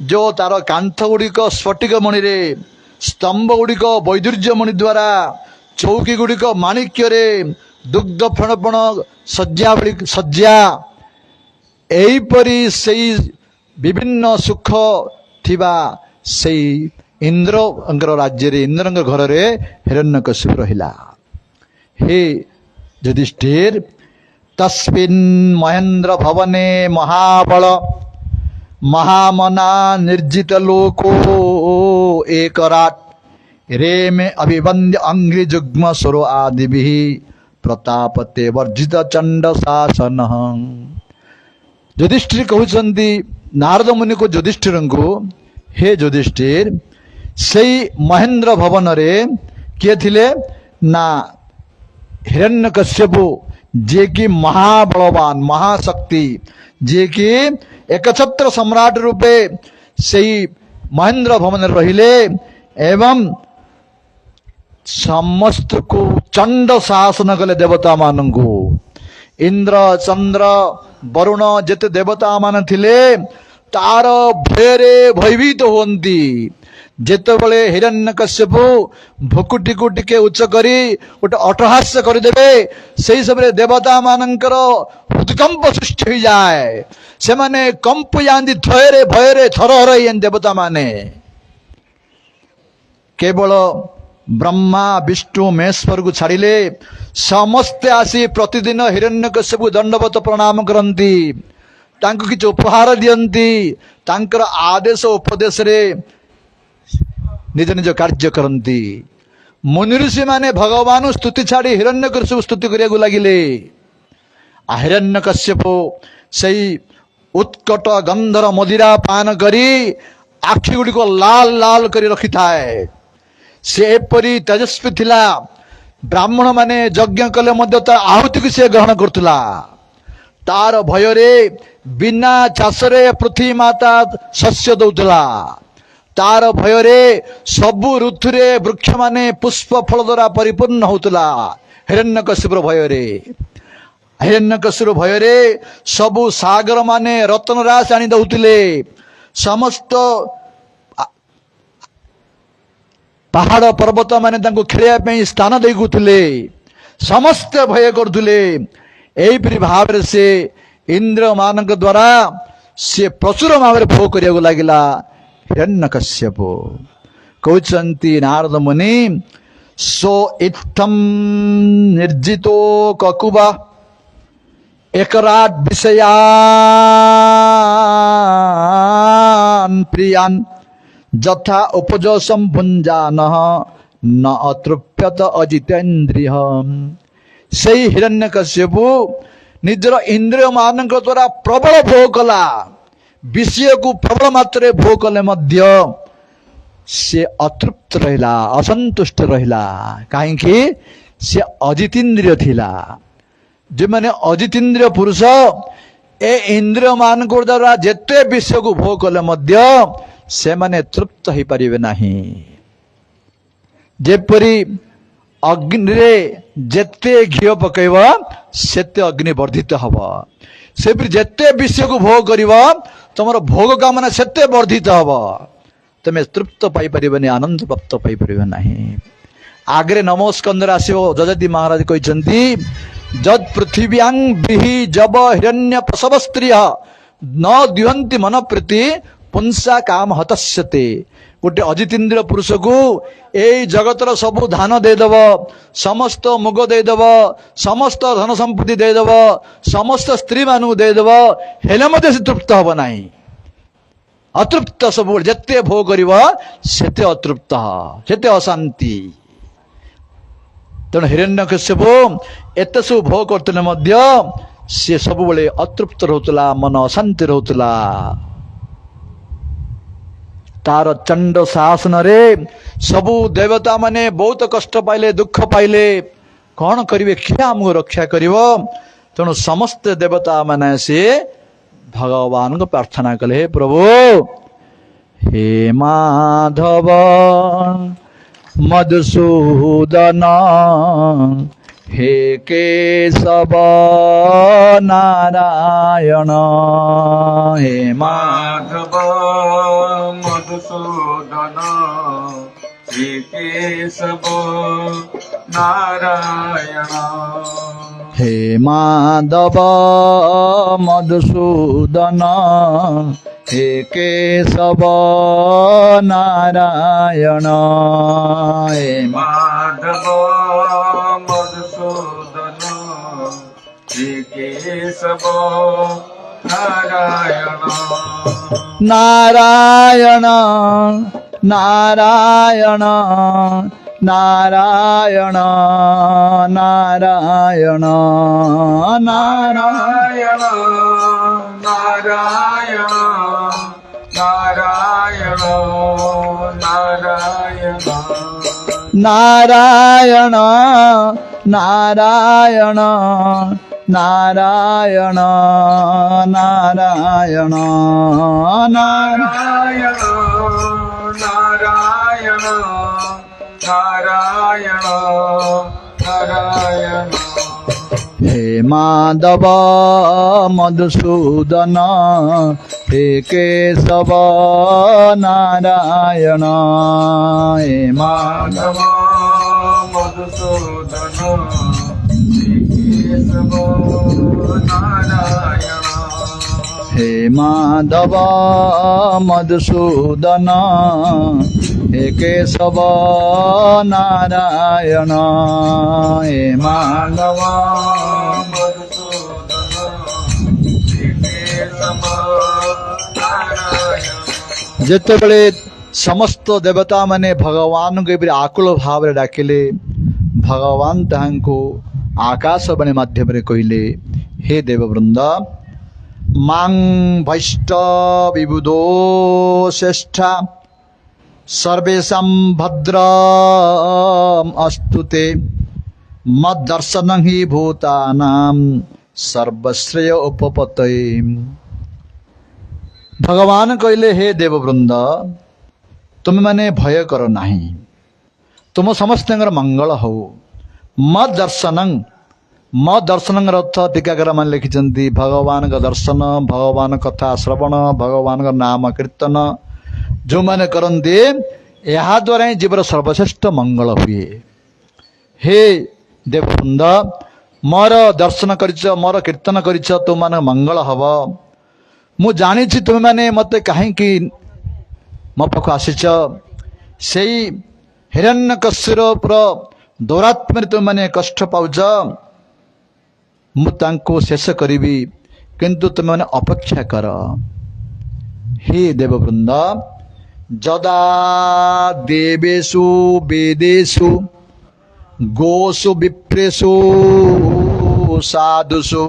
जो तार कांथ गुड़िक स्फटिक मणि रे स्तंभ गुड़िक वैदुर्य मणि द्वारा चौकी गुड़िक माणिक्य रे दुग्ध फणपण सज्जा एहीपरि सेई विभिन्न सुख थिबा सेई इंद्र राज्य रे इंद्र घर रे हिरण्यकश्यप रहिला। हे युधिष्ठिर तस्मिन् महेंद्र भवने महाबल महामना निर्जित लोको एकराट रे में अभिवंद्य अंग्रि जुग्म स्वरो आदि प्रतापते वर्जित चंड शासन। युधिष्ठिर कहउछंती नारद मुनि को युधिष्ठिर को हे युधिष्ठिर सेई महेंद्र भवन रे किए थिले ना हिरण्यकश्यप जे कि महाबलवान महाशक्ति जे कि एकछत्र सम्राट रूपे सेई महेंद्र भवन रहिले एवं समस्त को चंड शासन कले देवता मान को इंद्र चंद्र वरुण जेते देवता मान थिले तार भयरे भयभीत होती। जेतेबेले हिरण्यकश्यप भुकुटी को टिके उच्च करी गोटे अटहास्य करदेवे से समय देवता मानकर हृदकंप सृष्टि हो जाए से माने कंप जाती थयरे भयरे थरहर देवता माने। केवल ब्रह्मा विष्णु महेश्वर को छाड़िले समस्ते आसी प्रतिदिन हिरण्यकश्यप दंडवत प्रणाम करती तांको किछ उपहार दियंती तांकर आदेश उपदेश रे निज निज कार्य करती। मुनि ऋषि माने भगवान स्तुति छाड़ी हिरण्यकश्यप स्तुति करिया लगिले। हिरण्यकश्यप सेई उत्कट गंधर मदिरा पान करी आखि गुड़ी को लाल लाल करी रखी थाए। से एपरी तेजस्वी थिला ब्राह्मण माने यज्ञ कले मध्य तार आहुति को से ग्रहण करथुला। तार भयरे बिना चाषरे पृथ्वी माता शस्य दउतला। तार भयरे सबु ऋतुरे वृक्ष माने पुष्प फल द्वारा परिपूर्ण होतला। हिरण्यकशिपुर भय रे हिरण्यकशिपुर भय रे सबु सागर माने रत्न राशि आनी दउतिले समस्त पहाड़ पर्वत माने तांको खेलिया पे स्थान देगुथिले समस्त भय करथुले एपरि भाव रे से इंद्र मानक द्वारा से प्रचुर भाव रे भोग करिया लागिला हिरण्यकश्यप कहउचंती नारद मुनि सो इत्थम निर्जितो ककुबा एकराट विषयान प्रियान जथा उपजोसम भुंजान न अतृप्यत अजितेन्द्रिय से हिरण्यकश्यपु निजर इंद्रिय मानक द्वारा प्रबल भोग कला विषय को प्रबल मात्रे भोग कले मध्य से अतृप्त रहिला असंतुष्ट रहिला काहेकि से अजितेन्द्रिय थिला जे माने अजितेन्द्रिय पुरुष ए इंद्रिय मानक द्वारा जेते विषय को भोग कले मध्य से माने तृप्त ही परिवे नाही जेपरी अग्नि रे जेते घियो पकैब सेते अग्नि वर्धित हब सेपरी जेते विषय को भोग करिव तमर भोग कामना सेते वर्धित हब तमे तृप्त पाई परिबनी आनंद प्राप्त पाई परिबे नाही आगरे नमोस्कंदर आसीबो जजती महाराज कहचंती जद पृथिव्यां बिहि जब हिरण्य प्रसव स्त्रिय न दिहंति मन प्रति पुंसा काम हतस्यते गोटे अजितेन्द्रिय पुरुष को यही जगतर सबु धान देदेव समस्त मुग देदेव समस्त धन संपत्ति देदेव समस्त स्त्री मानू देदेव हेले मध्य से तृप्त हब नाही अतृप्त सब जेते भोग करिव सेते अतृप्त सेते अशांति तेणु हिरण्यकश्यप एते सब भोग करतले मध्य से सब बेले अतृप्त रहउतला मन अशांति रहउतला तार चंड शासन रे सबु देवता माने बहुत कष्ट पाइले दुख पाइले कौन करिवे क्या हमको रक्षा करिवो तेणु समस्त देवता माने से भगवान को प्रार्थना कले हे प्रभु हे माधव मधुसूदन हे केशव नारायण हे माधव मधुसूदन हे केशव नारायण हे माधव मधुसूदन हे केशव नारायण हे माधव मधुसूदन हे केशव नारायण नारायण नारायण नारायण नारायण नारायण नारायण नारायण नारायण नारायण नारायण नारायण नारायण नारायण नारायण नारायण नारायण हे माधव मधुसूदन हे केशव नारायण हे माधव मधुसूदन केशव नारायण हे माधव मधुसूदन हे केशव नारायण हे माधव मधुसूदन केशव नारायण जेतेबेले समस्त देवता माने भगवान को आकुल भाव रे डाकिले भगवान तांको आकाशवाणी माध्यम रे कहले हे देववृंद मां भैष्ट विबुधो श्रेष्ठा सर्वेशं भद्रम अस्तुते मद दर्शन ही भूतानां सर्वश्रेय उपपतये भगवान कहले हे देववृंद तुम माने भय कर नाही तुम समस्त मंगल हो मद दर्शनं अर्थ टीकाकार मान लिखिଛନ୍ତି भगवान का दर्शन भगवान कथा श्रवण भगवान का नाम कीर्तन जो मैंने करते या द्वारा ही जीवर सर्वश्रेष्ठ मंगल हुए। हे देववृंद मोर दर्शन करिच मोर कीर्तन करिच तुम माने मंगल हब मु जानी तुम मैंने मत कहीं मो पाख आसीच से हिरण्यकश्यपर पुर दौरात्म तुम मैंने कष्ट पाउच मुझको शेष करी किंतु तुम मैंने अपेक्षा कर। हे देववृंद जदा देवेषु वेदेषु गोषु विप्रेषु साधुषु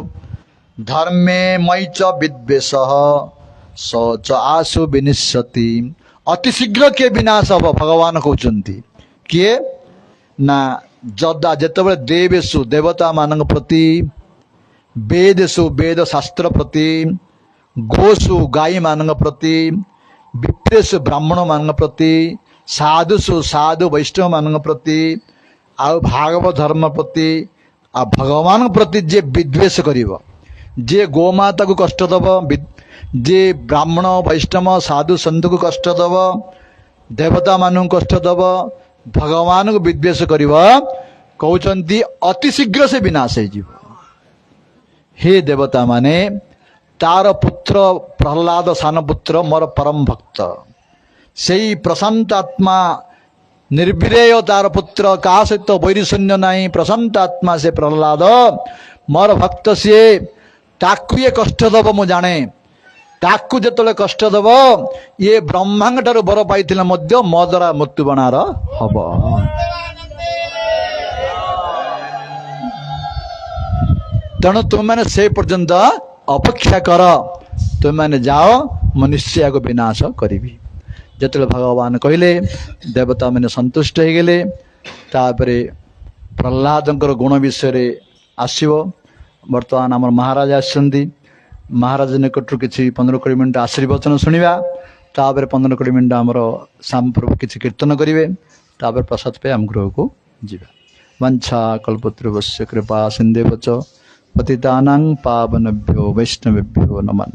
धर्मे मयि च विद्वेषः स च आशु विनिश्यति। अति शीघ्र के विनाश हम भगवान कहते किए ना जदा जिते देवेषु देवता मान प्रति वेदेषु वेद शास्त्र प्रति गोषु गाई मान प्रति विप्रेषु ब्राह्मण मान प्रति साधुषु साधु वैष्णव मान प्रति आ भागवत धर्म प्रति आ भगवान प्रति जे विद्वेष करिवो जे गोमाता को कष्ट दब जे ब्राह्मण वैष्णव साधु संत को कष्ट दब देवता मान कष्ट दब भगवान को विद्वेष करिवो कहउचंती अति शीघ्र से विनाश हो जीव। हे देवता माने तार पुत्र प्रहलाद सान पुत्र मोर परम भक्त से प्रशांत आत्मा निर्विरेय तार पुत्र का सहित वैरी शून्य नहीं प्रशांत आत्मा से प्रहलाद मोर भक्त सी ताकू ये कष्ट दब मु जाने ताकू जो कष्ट दब ये ब्रह्मांड ठार बर पाई मो द्वारा मृत्यु बणार हम। तेणु तुम मैंने से पर्यंत अपेक्षा कर तुम मैंने जाओ मु निश्चय को विनाश करी। जिते भगवान कहले देवता मैंने संतुष्ट हो गले तापरे प्रहलाद गुण विषय आसव। बर्तमान आम महाराज आसछन्ति महाराज निकटू किसी 15-20 मिनट आशीर्वचन शुणा तापर 15-20 मिनट आमर शाम प्रभु किसी कीर्तन करेंगे तापर प्रसाद पे आम गृह को जीवा। वंशा कल्पतरुभ्यश्च कृपा सिन्धुभ्यो च पतितानां पावनेभ्यो वैष्णवेभ्यो नमः।